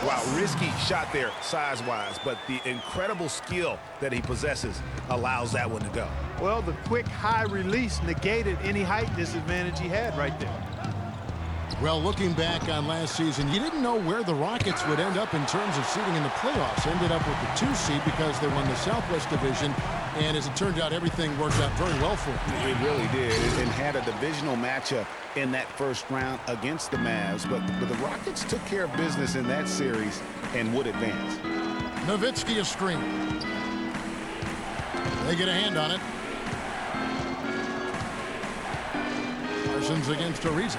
Wow, risky shot there size-wise, but the incredible skill that he possesses allows that one to go. Well, the quick high release negated any height disadvantage he had right there. Well, looking back on last season, you didn't know where the Rockets would end up in terms of seeding in the playoffs. Ended up with the 2 seed because they won the Southwest Division. And as it turned out, everything worked out very well for them. It really did, and had a divisional matchup in that first round against the Mavs. But the Rockets took care of business in that series and would advance. Nowitzki a screen. They get a hand on it. Parsons against Ariza.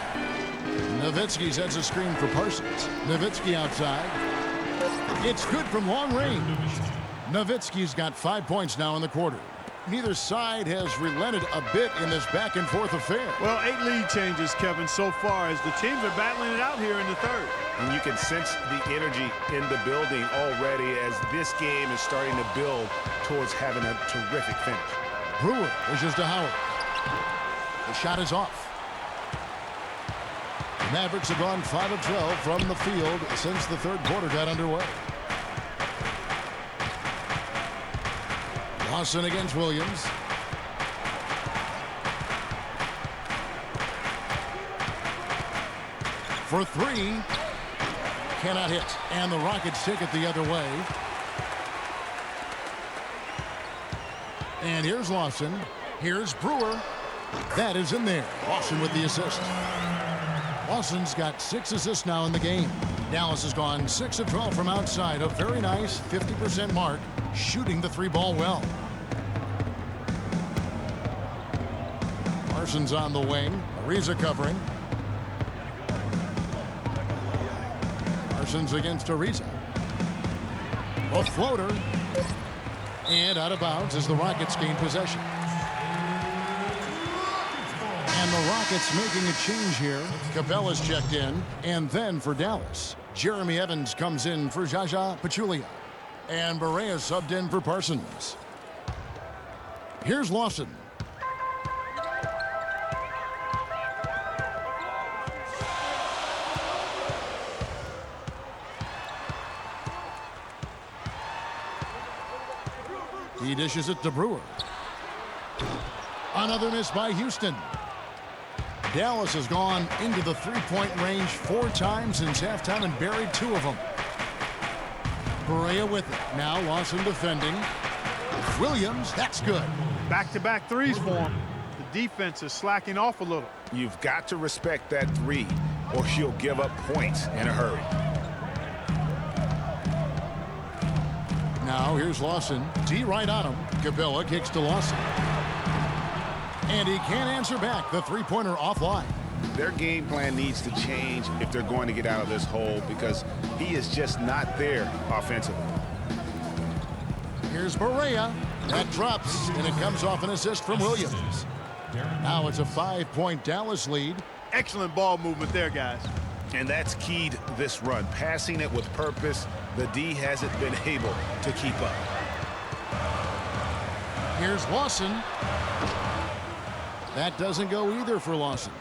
Nowitzki sets a screen for Parsons. Nowitzki outside. It's good from long range. Nowitzki's got 5 points now in the quarter. Neither side has relented a bit in this back-and-forth affair. Well, 8 lead changes, Kevin, so far as the teams are battling it out here in the third. And you can sense the energy in the building already as this game is starting to build towards having a terrific finish. Brewer pushes to Howard. The shot is off. The Mavericks have gone 5 of 12 from the field since the third quarter got underway. Lawson against Williams. For 3. Cannot hit. And the Rockets take it the other way. And here's Lawson. Here's Brewer. That is in there. Lawson with the assist. Lawson's got 6 assists now in the game. Dallas has gone 6 of 12 from outside. A very nice 50% mark. Shooting the 3-ball well. Parsons on the wing. Ariza covering. Parsons against Ariza. A floater. And out of bounds as the Rockets gain possession. And the Rockets making a change here. Capella's checked in. And then for Dallas, Jeremy Evans comes in for Jaja Pachulia. And Barea subbed in for Parsons. Here's Lawson. He dishes it to Brewer. Another miss by Houston. Dallas has gone into the 3-point range 4 times since halftime and buried 2 of them. Barea with it. Now Lawson defending. Williams, that's good. Back-to-back threes for him. The defense is slacking off a little. You've got to respect that 3 or you'll give up points in a hurry. Now here's Lawson. D right on him. Capella kicks to Lawson. And he can't answer back. The 3-pointer offline. Their game plan needs to change if they're going to get out of this hole because he is just not there offensively. Here's Barea. That drops, and it comes off an assist from Williams. Now it's a 5-point Dallas lead. Excellent ball movement there, guys. And that's keyed this run. Passing it with purpose. The D hasn't been able to keep up. Here's Lawson. That doesn't go either for Lawson.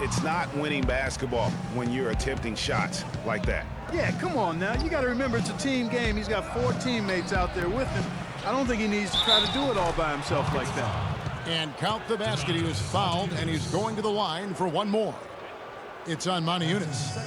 It's not winning basketball when you're attempting shots like that. Yeah, come on now. You got to remember it's a team game. He's got 4 teammates out there with him. I don't think he needs to try to do it all by himself like that. And count the basket. He was fouled, and he's going to the line for 1 more. It's on Moniunas.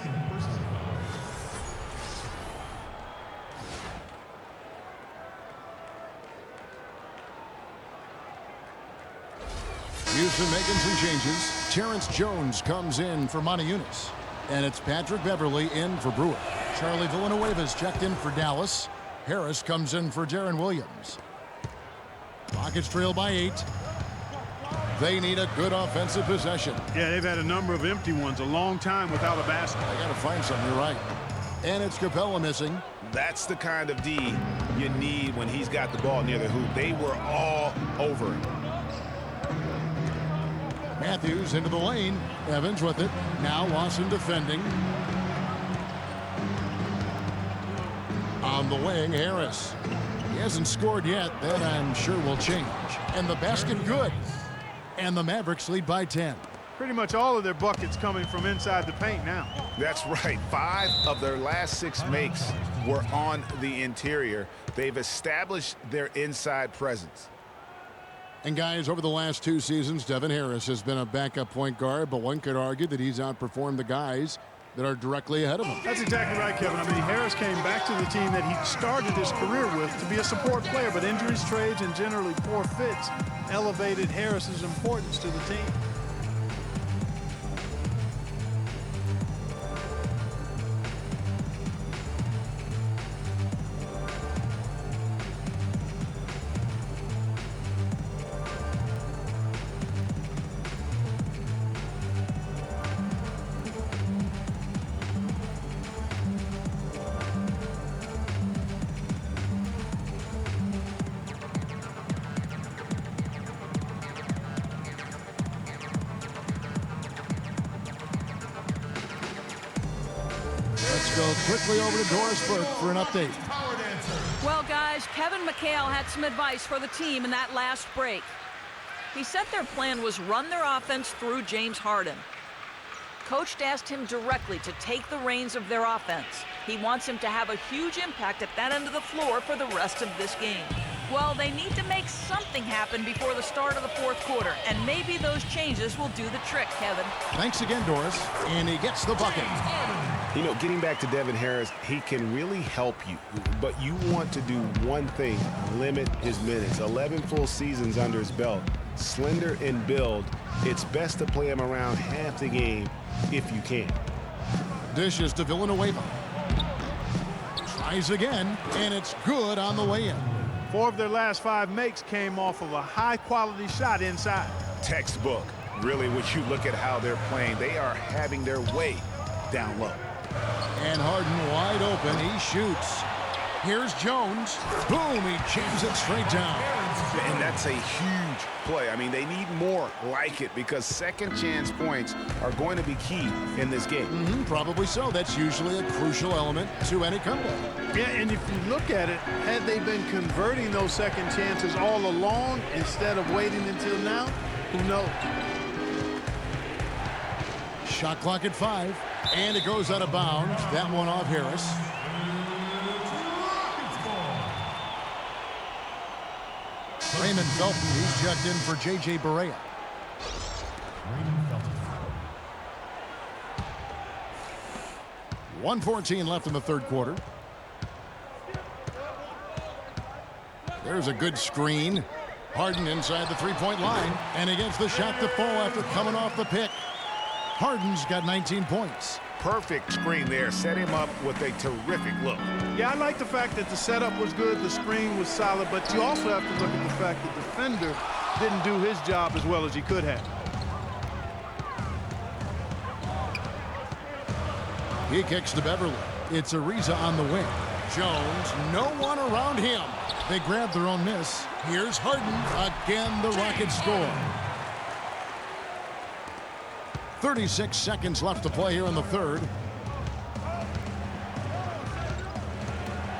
Houston making some changes. Terrence Jones comes in for Moniunas. And it's Patrick Beverly in for Brewer. Charlie Villanueva's checked in for Dallas. Harris comes in for Deron Williams. Rockets trail by 8. They need a good offensive possession. Yeah, they've had a number of empty ones, a long time without a basket. I got to find something, you're right. And it's Capella missing. That's the kind of D you need when he's got the ball near the hoop. They were all over him. Matthews into the lane. Evans with it. Now Lawson defending. On the wing, Harris. He hasn't scored yet. That I'm sure will change. And the basket good. And the Mavericks lead by 10. Pretty much all of their buckets coming from inside the paint now. That's right. 5 of their last 6 makes were on the interior. They've established their inside presence. And guys, over the last 2 seasons, Devin Harris has been a backup point guard, but one could argue that he's outperformed the guys that are directly ahead of him. That's exactly right, Kevin. I mean, Harris came back to the team that he started his career with to be a support player, but injuries, trades, and generally poor fits elevated Harris's importance to the team. go quickly over to Doris Burke for an update. Well, guys, Kevin McHale had some advice for the team in that last break. He said their plan was run their offense through James Harden. Coach asked him directly to take the reins of their offense. He wants him to have a huge impact at that end of the floor for the rest of this game. Well, they need to make something happen before the start of the fourth quarter, and maybe those changes will do the trick, Kevin. Thanks again, Doris. And he gets the bucket. You know, getting back to Devin Harris, he can really help you. But you want to do one thing, limit his minutes. 11 full seasons under his belt. Slender in build. It's best to play him around half the game if you can. Dishes to Villanueva. Tries again, and it's good on the way in. 4 of their last 5 makes came off of a high-quality shot inside. Textbook. Really, when you look at how they're playing, they are having their way down low. And Harden wide open. He shoots. Here's Jones. Boom, he jams it straight down. And that's a huge play. I mean, they need more like it because second chance points are going to be key in this game. Probably so. That's usually a crucial element to any comeback. Yeah, and if you look at it, had they been converting those second chances all along instead of waiting until now, who knows? Shot clock at 5, and it goes out of bounds. That one off Harris. Raymond Felton, he's checked in for J.J. Barea. 1:14 left in the third quarter. There's a good screen. Harden inside the three-point line, and he gets the shot to fall after coming off the pick. Harden's got 19 points. Perfect screen there. Set him up with a terrific look. Yeah, I like the fact that the setup was good, the screen was solid, but you also have to look at the fact that the defender didn't do his job as well as he could have. He kicks to Beverly. It's Ariza on the wing. Jones, no one around him. They grab their own miss. Here's Harden. Again, the Rockets score. 36 seconds left to play here in the third.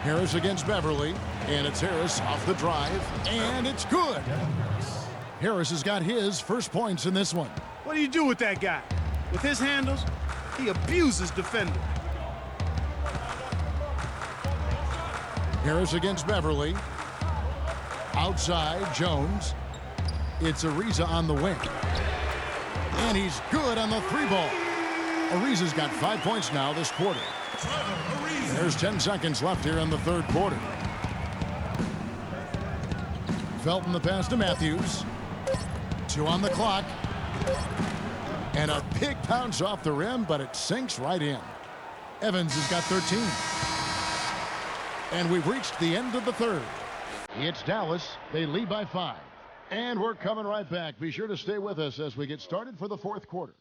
Harris against Beverly, and it's Harris off the drive, and it's good. Harris has got his first points in this one. What do you do with that guy? With his handles, he abuses defenders. Harris against Beverly. Outside, Jones. It's Ariza on the wing. And he's good on the 3-ball. Ariza's got 5 points now this quarter. There's 10 seconds left here in the third quarter. Felton the pass to Matthews. 2 on the clock. And a big bounce off the rim, but it sinks right in. Evans has got 13. And we've reached the end of the third. It's Dallas. They lead by 5. And we're coming right back. Be sure to stay with us as we get started for the fourth quarter.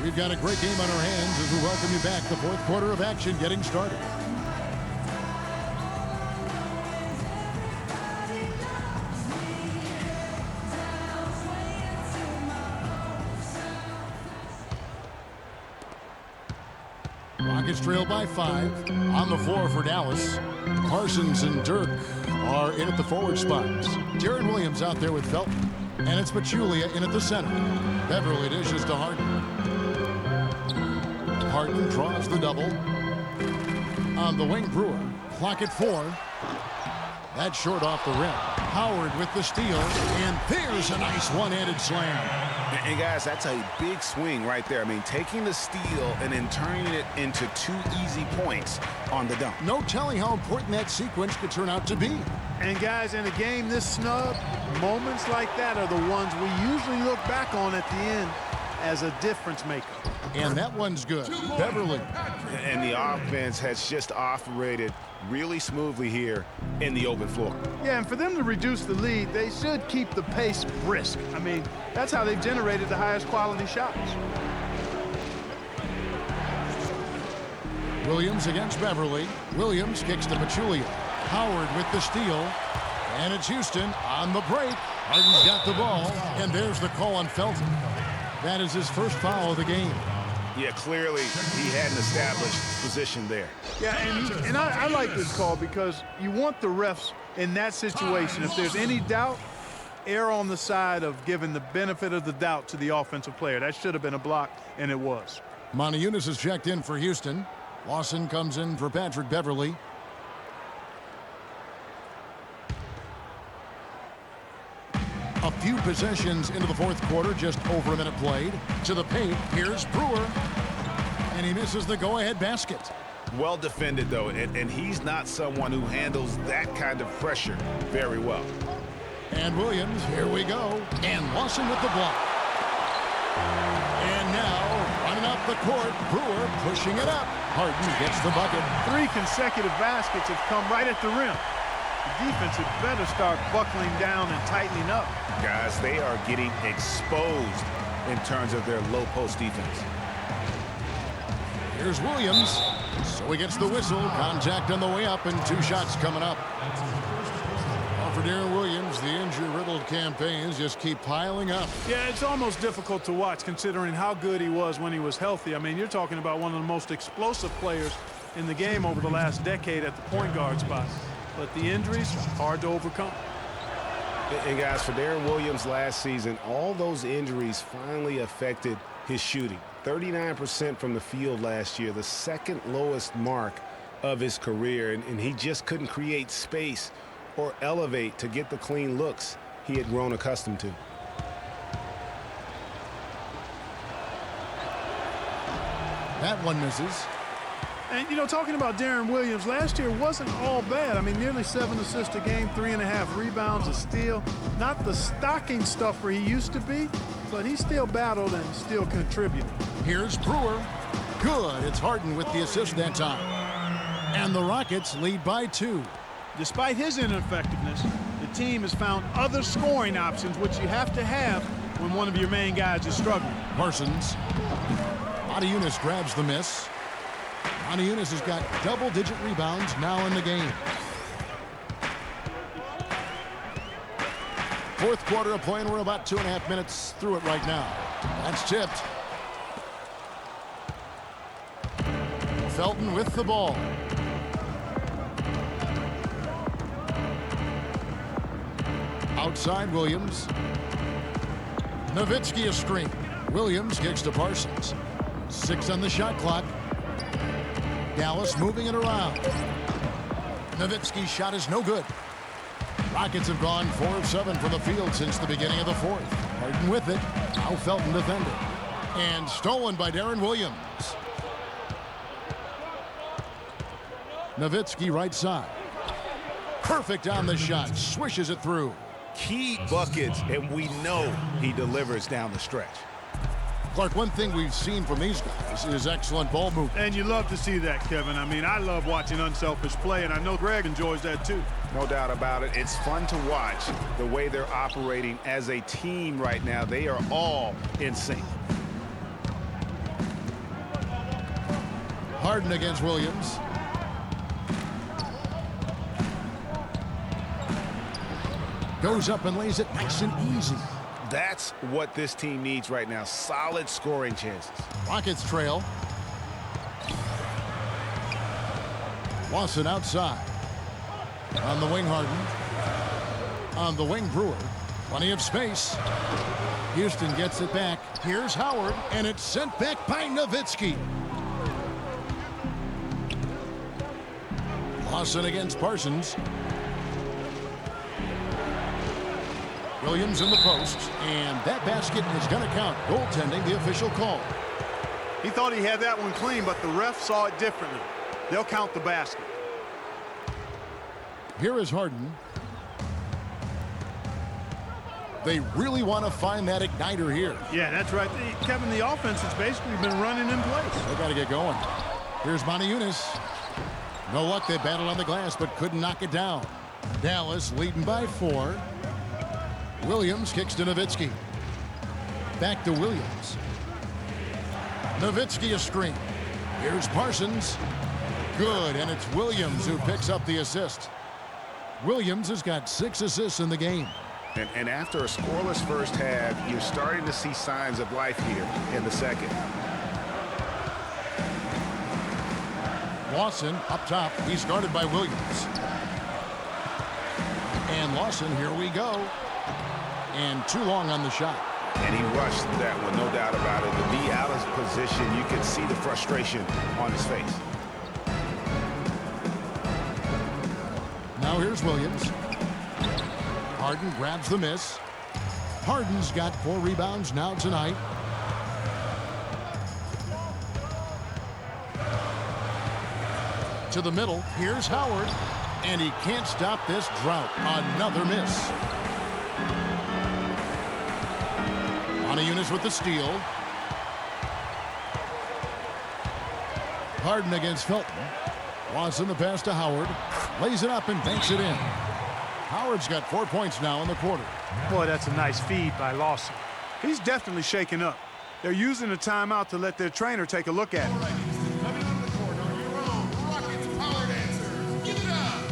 We've got a great game on our hands as we welcome you back. The fourth quarter of action getting started. Rockets trail by 5. On the floor for Dallas. Parsons and Dirk are in at the forward spots. Jared Williams out there with Felton. And it's Pachulia in at the center. Beverly dishes to Harden. Harden draws the double. On the wing, Brewer. Clock at 4. That's short off the rim. Howard with the steal. And there's a nice one-handed slam. And guys, that's a big swing right there. I mean, taking the steal and then turning it into 2 easy points on the dunk. No telling how important that sequence could turn out to be. And guys, in a game this snug, moments like that are the ones we usually look back on at the end as a difference maker. And that one's good. Beverly. And the offense has just operated really smoothly here in the open floor. Yeah, and for them to reduce the lead, they should keep the pace brisk. I mean, that's how they've generated the highest quality shots. Williams against Beverly. Williams kicks to Pachulia. Howard with the steal. And it's Houston on the break. Harden's got the ball, and there's the call on Felton. That is his first foul of the game. Yeah, clearly he had an established position there. Yeah, and I like this call because you want the refs in that situation. If there's any doubt, err on the side of giving the benefit of the doubt to the offensive player. That should have been a block, and it was. Monty Eunice is checked in for Houston. Lawson comes in for Patrick Beverly. A few possessions into the fourth quarter, just over a minute played. To the paint, here's Brewer. And he misses the go-ahead basket. Well defended, though, and he's not someone who handles that kind of pressure very well. And Williams, here we go. And Lawson with the block. And now, running up the court, Brewer pushing it up. Harden gets the bucket. 3 consecutive baskets have come right at the rim. The defense had better start buckling down and tightening up. Guys, they are getting exposed in terms of their low post defense. Here's Williams. So he gets the whistle. Contact on the way up, and 2 shots coming up. Well, for Darren Williams, the injury-riddled campaigns just keep piling up. Yeah, it's almost difficult to watch considering how good he was when he was healthy. I mean, you're talking about one of the most explosive players in the game over the last decade at the point guard spot. But the injuries, hard to overcome. And guys, for Darren Williams last season, all those injuries finally affected his shooting. 39% from the field last year, the second lowest mark of his career, and he just couldn't create space or elevate to get the clean looks he had grown accustomed to. That one misses. And, you know, talking about Darren Williams, last year wasn't all bad. I mean, nearly 7 assists a game, 3.5 rebounds, a steal. Not the stocking stuffer he used to be, but he still battled and still contributed. Here's Brewer. Good. It's Harden with the assist that time. And the Rockets lead by 2. Despite his ineffectiveness, the team has found other scoring options, which you have to have when one of your main guys is struggling. Parsons. Monty Eunice grabs the miss. Monty Eunice has got double-digit rebounds now in the game. Fourth quarter of play, and we're about 2.5 minutes through it right now. That's tipped. Felton with the ball. Outside Williams. Nowitzki a screen. Williams kicks to Parsons. 6 on the shot clock. Dallas moving it around. Nowitzki's shot is no good. Rockets have gone 4 of 7 from the field since the beginning of the fourth. Harden with it. Now Felton defended. And stolen by Darren Williams. Nowitzki right side. Perfect on the shot. Swishes it through. Key buckets, and we know he delivers down the stretch. Clark, one thing we've seen from these guys is excellent ball movement. And you love to see that, Kevin. I mean, I love watching unselfish play, and I know Greg enjoys that too. No doubt about it. It's fun to watch the way they're operating as a team right now. They are all in sync. Harden against Williams. Goes up and lays it nice and easy. That's what this team needs right now. Solid scoring chances. Rockets trail. Lawson outside. On the wing, Harden. On the wing, Brewer. Plenty of space. Houston gets it back. Here's Howard, and it's sent back by Nowitzki. Lawson against Parsons. Williams in the post, and that basket is going to count. Goaltending, the official call. He thought he had that one clean, but the ref saw it differently. They'll count the basket. Here is Harden. They really want to find that igniter here. Yeah, that's right. Kevin, the offense has basically been running in place. They got to get going. Here's Monty Eunice. No luck. They battled on the glass, but couldn't knock it down. Dallas leading by 4. Williams kicks to Nowitzki. Back to Williams. Nowitzki a screen. Here's Parsons. Good, and it's Williams who picks up the assist. Williams has got 6 assists in the game. And after a scoreless first half, you're starting to see signs of life here in the second. Lawson up top. He's guarded by Williams. And Lawson, here we go. And too long on the shot. And he rushed that one, no doubt about it. To be out of position, you can see the frustration on his face. Now here's Williams. Harden grabs the miss. Harden's got 4 rebounds now tonight. To the middle. Here's Howard. And he can't stop this drought. Another miss. Eunice with the steal. Harden against Felton. Lawson the pass to Howard. Lays it up and banks it in. Howard's got 4 points now in the quarter. Boy, that's a nice feed by Lawson. He's definitely shaken up. They're using the timeout to let their trainer take a look at it. Coming out of the corner, your own Rockets power dancer. Give it up.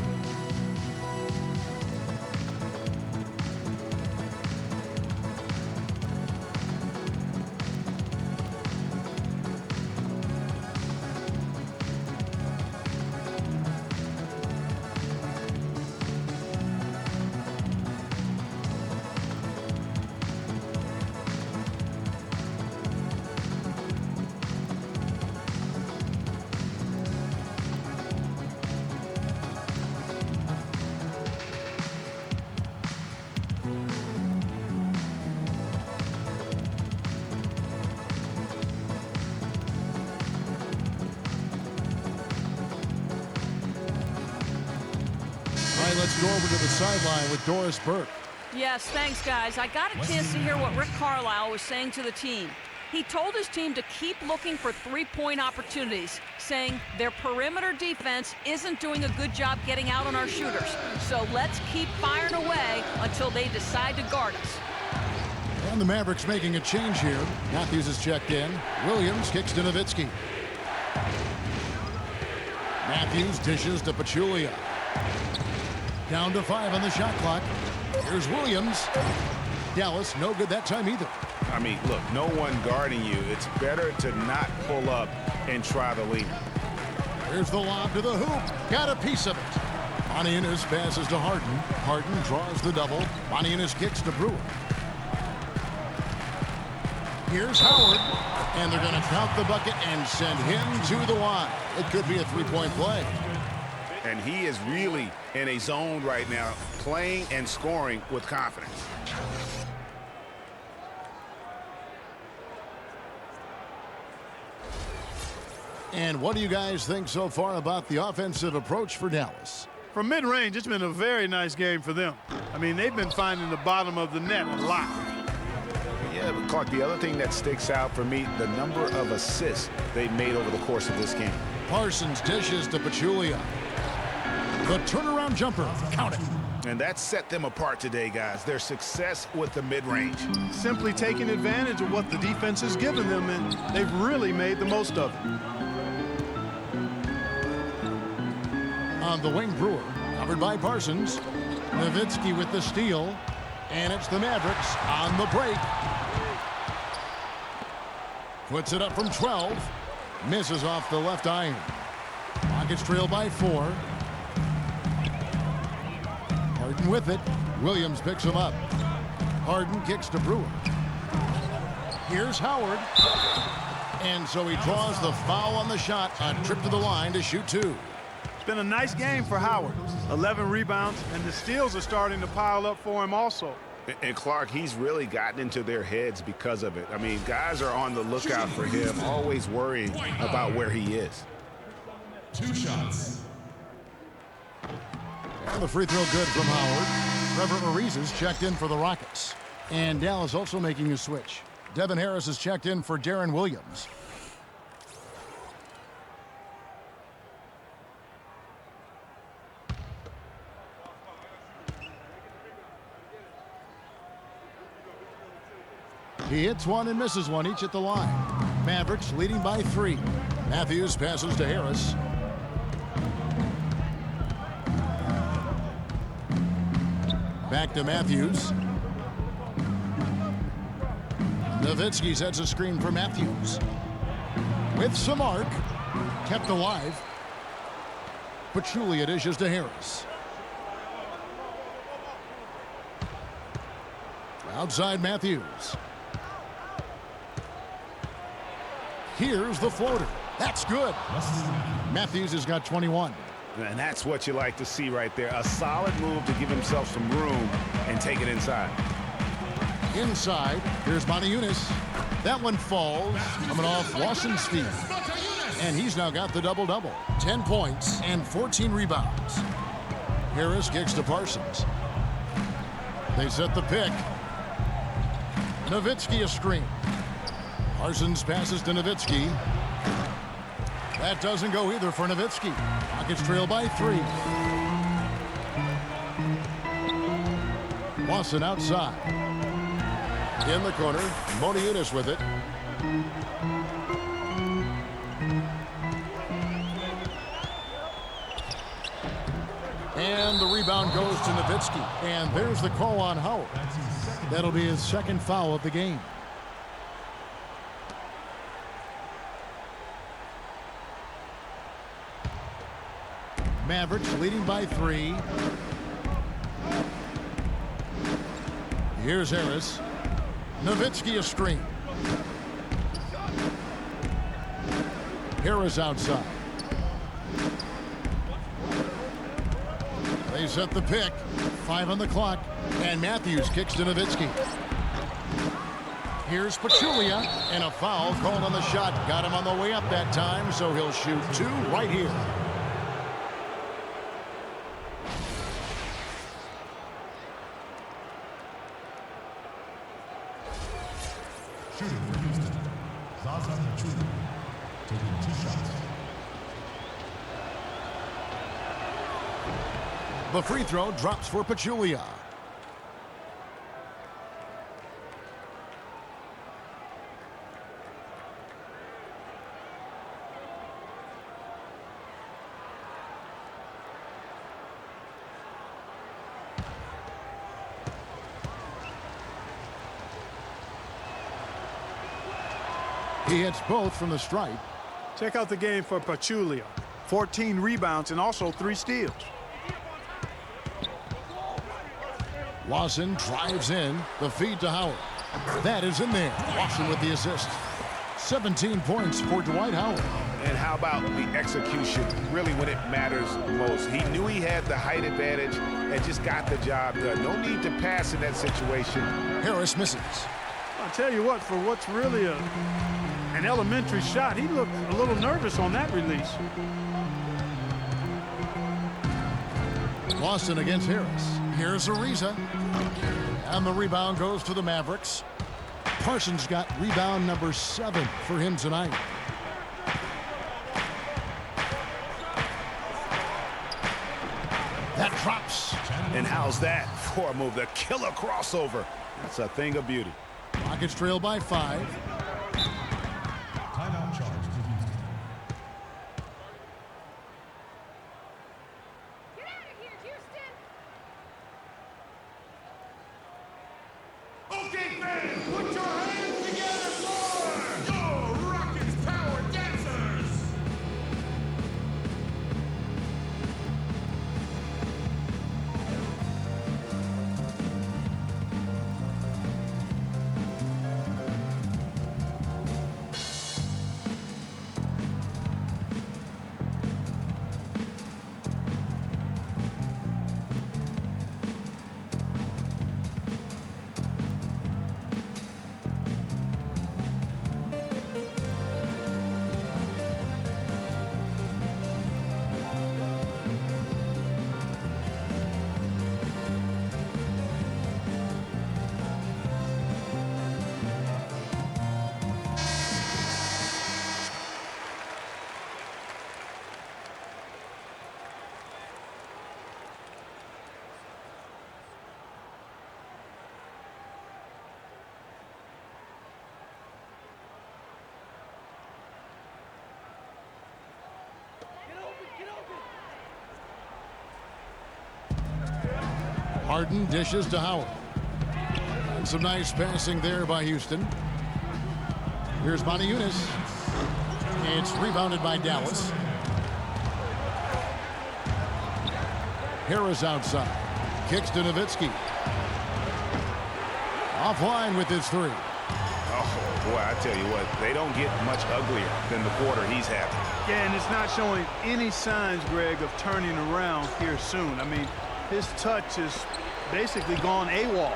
Let's go over to the sideline with Doris Burke. Yes, thanks, guys. I got a chance to hear what Rick Carlisle was saying to the team. He told his team to keep looking for three-point opportunities, saying their perimeter defense isn't doing a good job getting out on our shooters. So let's keep firing away until they decide to guard us. And the Mavericks making a change here. Matthews is checked in. Williams kicks to Nowitzki. Matthews dishes to Pachulia. Down to 5 on the shot clock. Here's Williams. Dallas, no good that time either. I mean, look, no one guarding you. It's better to not pull up and try the lead. Here's the lob to the hoop. Got a piece of it. Monianis passes to Harden. Harden draws the double. Monianis kicks to Brewer. Here's Howard. And they're going to count the bucket and send him to the line. It could be a three-point play. And he is really in a zone right now, playing and scoring with confidence. And what do you guys think so far about the offensive approach for Dallas? From mid-range, it's been a very nice game for them. I mean, they've been finding the bottom of the net a lot. Yeah, but Clark, the other thing that sticks out for me, the number of assists they've made over the course of this game. Parsons dishes to Pachulia. The turnaround jumper. Count it. And that set them apart today, guys. Their success with the mid-range. Simply taking advantage of what the defense has given them, and they've really made the most of it. On the wing, Brewer, covered by Parsons. Nowitzki with the steal. And it's the Mavericks on the break. Puts it up from 12. Misses off the left iron. Rockets trail by 4. Harden with it. Williams picks him up. Harden kicks to Brewer. Here's Howard. And so he draws the foul on the shot. A trip to the line to shoot 2. It's been a nice game for Howard. 11 rebounds, and the steals are starting to pile up for him also. And Clark, he's really gotten into their heads because of it. I mean, guys are on the lookout for him, always worrying about where he is. 2 shots. And the free throw good from Howard. Trevor Ariza is checked in for the Rockets. And Dallas also making a switch. Devin Harris is checked in for Darren Williams. He hits one and misses one, each at the line. Mavericks leading by 3. Matthews passes to Harris. Back to Matthews. Nowitzki sets a screen for Matthews. With some arc. Kept alive. Pachulia dishes to Harris. Outside Matthews. Here's the floater. That's good. Matthews has got 21. And that's what you like to see right there. A solid move to give himself some room and take it inside. Inside, here's Motiejunas. That one falls, coming off Lawson's feet. And he's now got the double-double. 10 points and 14 rebounds. Harris kicks to Parsons. They set the pick. Nowitzki a screen. Parsons passes to Nowitzki. That doesn't go either for Nowitzki. Rockets trail by 3. Lawson outside. In the corner, Motiejunas with it. And the rebound goes to Nowitzki. And there's the call on Howard. That'll be his second foul of the game. Mavericks leading by 3. Here's Harris. Nowitzki a screen. Harris outside. They set the pick. 5 on the clock. And Matthews kicks to Nowitzki. Here's Pachulia. And a foul called on the shot. Got him on the way up that time, so he'll shoot 2 right here. Shooting for Houston, Zaza Pachulia, taking 2 shots. The free throw drops for Pachulia. He hits both from the stripe. Check out the game for Pachulia. 14 rebounds and also 3 steals. Lawson drives in. The feed to Howard. That is in there. Lawson with the assist. 17 points for Dwight Howard. And how about the execution, really when it matters most? He knew he had the height advantage and just got the job done. No need to pass in that situation. Harris misses. I'll tell you what, for what's really an elementary shot, he looked a little nervous on that release. Lawson against Harris. Here's Ariza. And the rebound goes to the Mavericks. Parsons got rebound number 7 for him tonight. That drops. And how's that for a move? The killer crossover. That's a thing of beauty. Rockets trail by 5. Timeout charge to Houston. Get out of here, Houston! Okay, fans, put your hands together for your Rockets Power Dancers! Harden dishes to Howard. And some nice passing there by Houston. Here's Yunus. It's rebounded by Dallas. Harris outside. Kicks to Nowitzki. Offline with his three. Oh, boy, I tell you what, they don't get much uglier than the quarter he's having. Yeah, and it's not showing any signs, Greg, of turning around here soon. I mean, his touch is basically gone AWOL.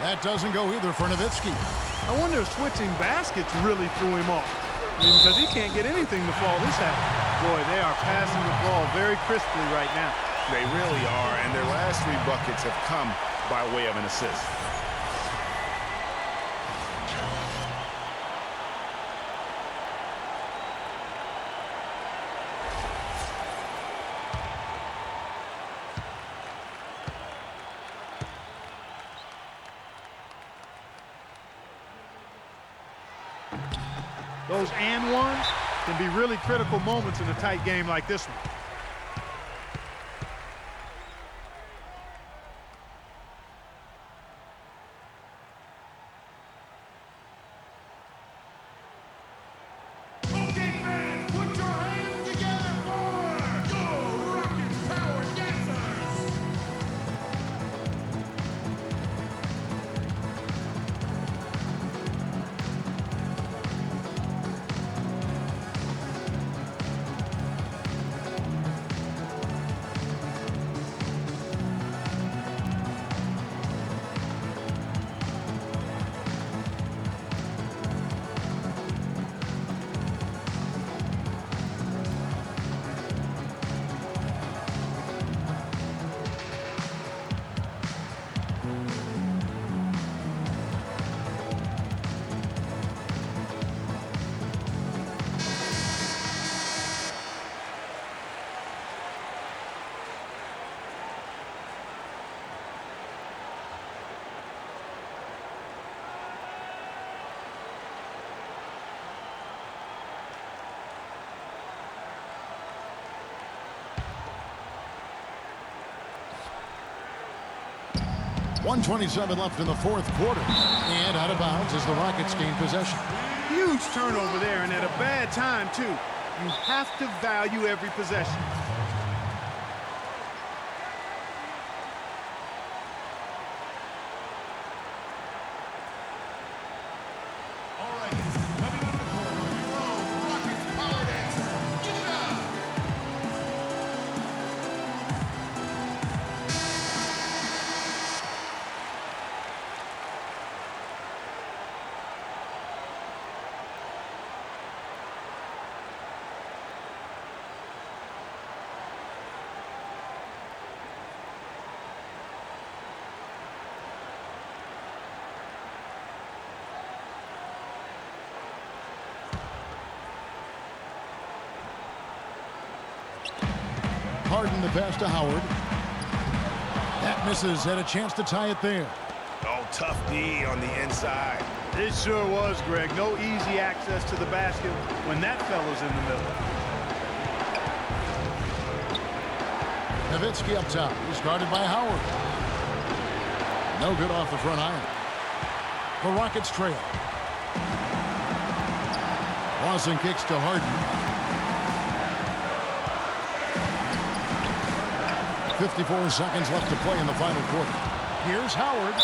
That doesn't go either for Nowitzki. I wonder if switching baskets really threw him off. I mean, because he can't get anything to fall this half. Boy, they are passing the ball very crisply right now. They really are, and their last 3 buckets have come by way of an assist. Those and ones can be really critical moments in a tight game like this one. Okay, fans, put your hands together for the Rockets Power Dancers. .127 left in the 4th quarter. And out of bounds as the Rockets gain possession. Huge turnover there, and at a bad time, too. You have to value every possession. All right, coming up the court, your own Rockets Power Dancer. Give it up. Harden the pass to Howard. That misses. Had a chance to tie it there. Oh, tough D on the inside. It sure was, Greg. No easy access to the basket when that fella's in the middle. Nowitzki up top. He's guarded by Howard. No good off the front iron. The Rockets trail. Lawson kicks to Harden. 54 seconds left to play in the final quarter. Here's Howard.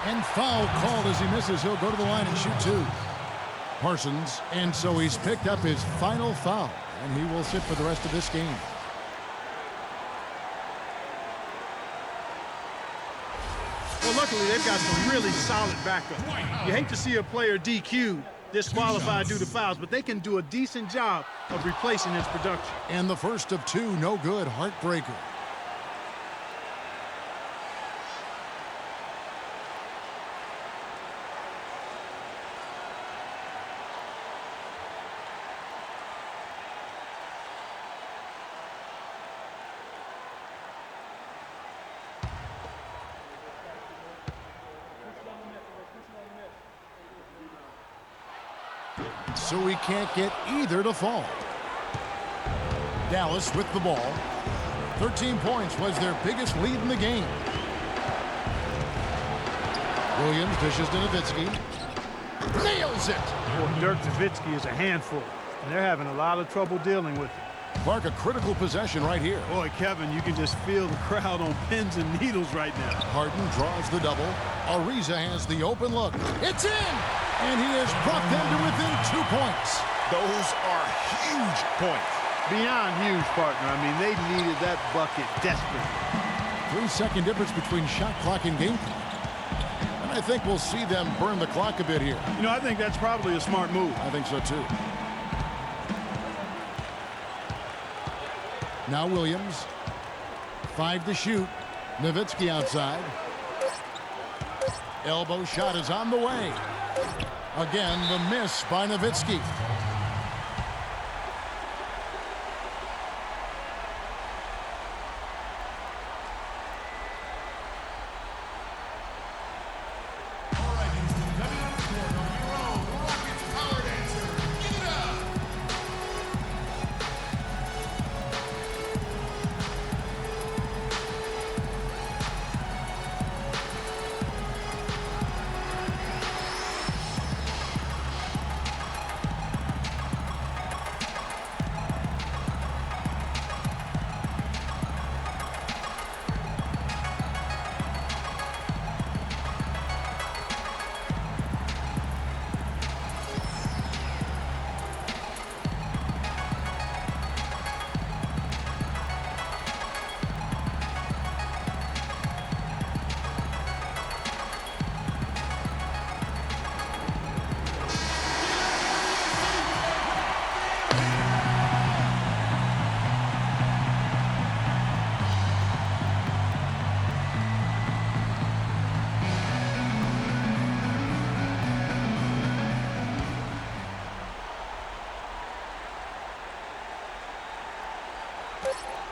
And foul called as he misses. He'll go to the line and shoot 2. Parsons. And so he's picked up his final foul. And he will sit for the rest of this game. Well, luckily, they've got some really solid backup. You hate to see a player DQ'd, disqualified due to fouls, but they can do a decent job of replacing his production. And the first of 2, no good. Heartbreaker. So he can't get either to fall. Dallas with the ball. 13 points was their biggest lead in the game. Williams dishes to Nowitzki. Nails it! Boy, Dirk Nowitzki is a handful, and they're having a lot of trouble dealing with it. Clark, a critical possession right here. Boy, Kevin, you can just feel the crowd on pins and needles right now. Harden draws the double. Ariza has the open look. It's in! And he has brought them to within 2 points. Those are huge points. Beyond huge, partner. I mean, they needed that bucket desperately. 3-second difference between shot clock and game clock. And I think we'll see them burn the clock a bit here. You know, I think that's probably a smart move. I think so, too. Now Williams. 5 to shoot. Nowitzki outside. Elbow shot is on the way. Again, the miss by Nowitzki.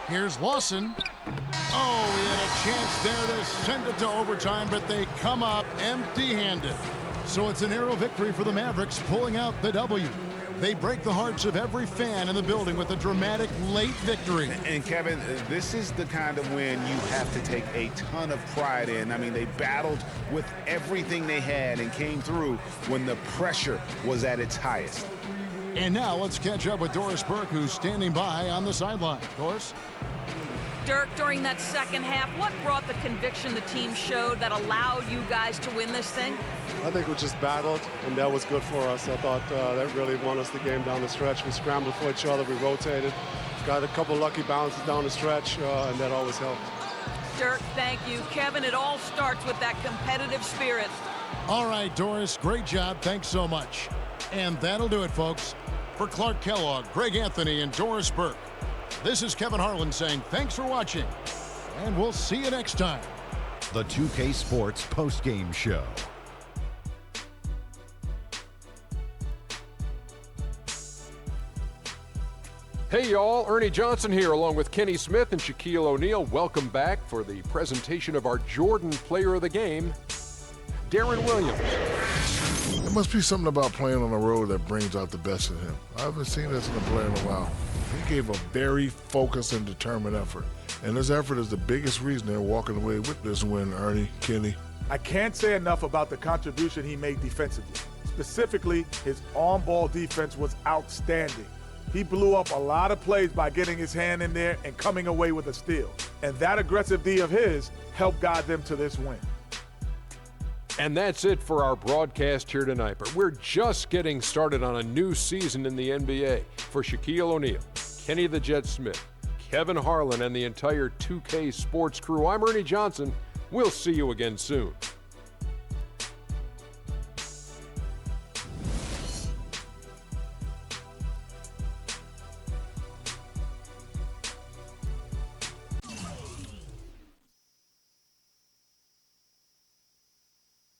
Here's Lawson. Oh, he had a chance there to send it to overtime, but they come up empty-handed. So it's a narrow victory for the Mavericks, pulling out the W. They break the hearts of every fan in the building with a dramatic late victory. And Kevin, this is the kind of win you have to take a ton of pride in. I mean, they battled with everything they had and came through when the pressure was at its highest. And now let's catch up with Doris Burke, who's standing by on the sideline. Doris? Dirk, during that second half, what brought the conviction the team showed that allowed you guys to win this thing? I think we just battled, and that was good for us. I thought that really won us the game down the stretch. We scrambled for each other, we rotated, got a couple lucky bounces down the stretch, and that always helped. Dirk, thank you. Kevin, it all starts with that competitive spirit. All right, Doris, great job. Thanks so much. And that'll do it, folks. For Clark Kellogg, Greg Anthony, and Doris Burke, this is Kevin Harlan saying thanks for watching, and we'll see you next time. The 2K Sports Postgame Show. Hey y'all, Ernie Johnson here along with Kenny Smith and Shaquille O'Neal. Welcome back for the presentation of our Jordan Player of the Game, Darren Williams. There must be something about playing on the road that brings out the best in him. I haven't seen this in a player in a while. He gave a very focused and determined effort. And this effort is the biggest reason they're walking away with this win, Ernie, Kenny. I can't say enough about the contribution he made defensively. Specifically, his on-ball defense was outstanding. He blew up a lot of plays by getting his hand in there and coming away with a steal. And that aggressive D of his helped guide them to this win. And that's it for our broadcast here tonight. But we're just getting started on a new season in the NBA. For Shaquille O'Neal, Kenny the Jet Smith, Kevin Harlan, and the entire 2K Sports crew, I'm Ernie Johnson. We'll see you again soon.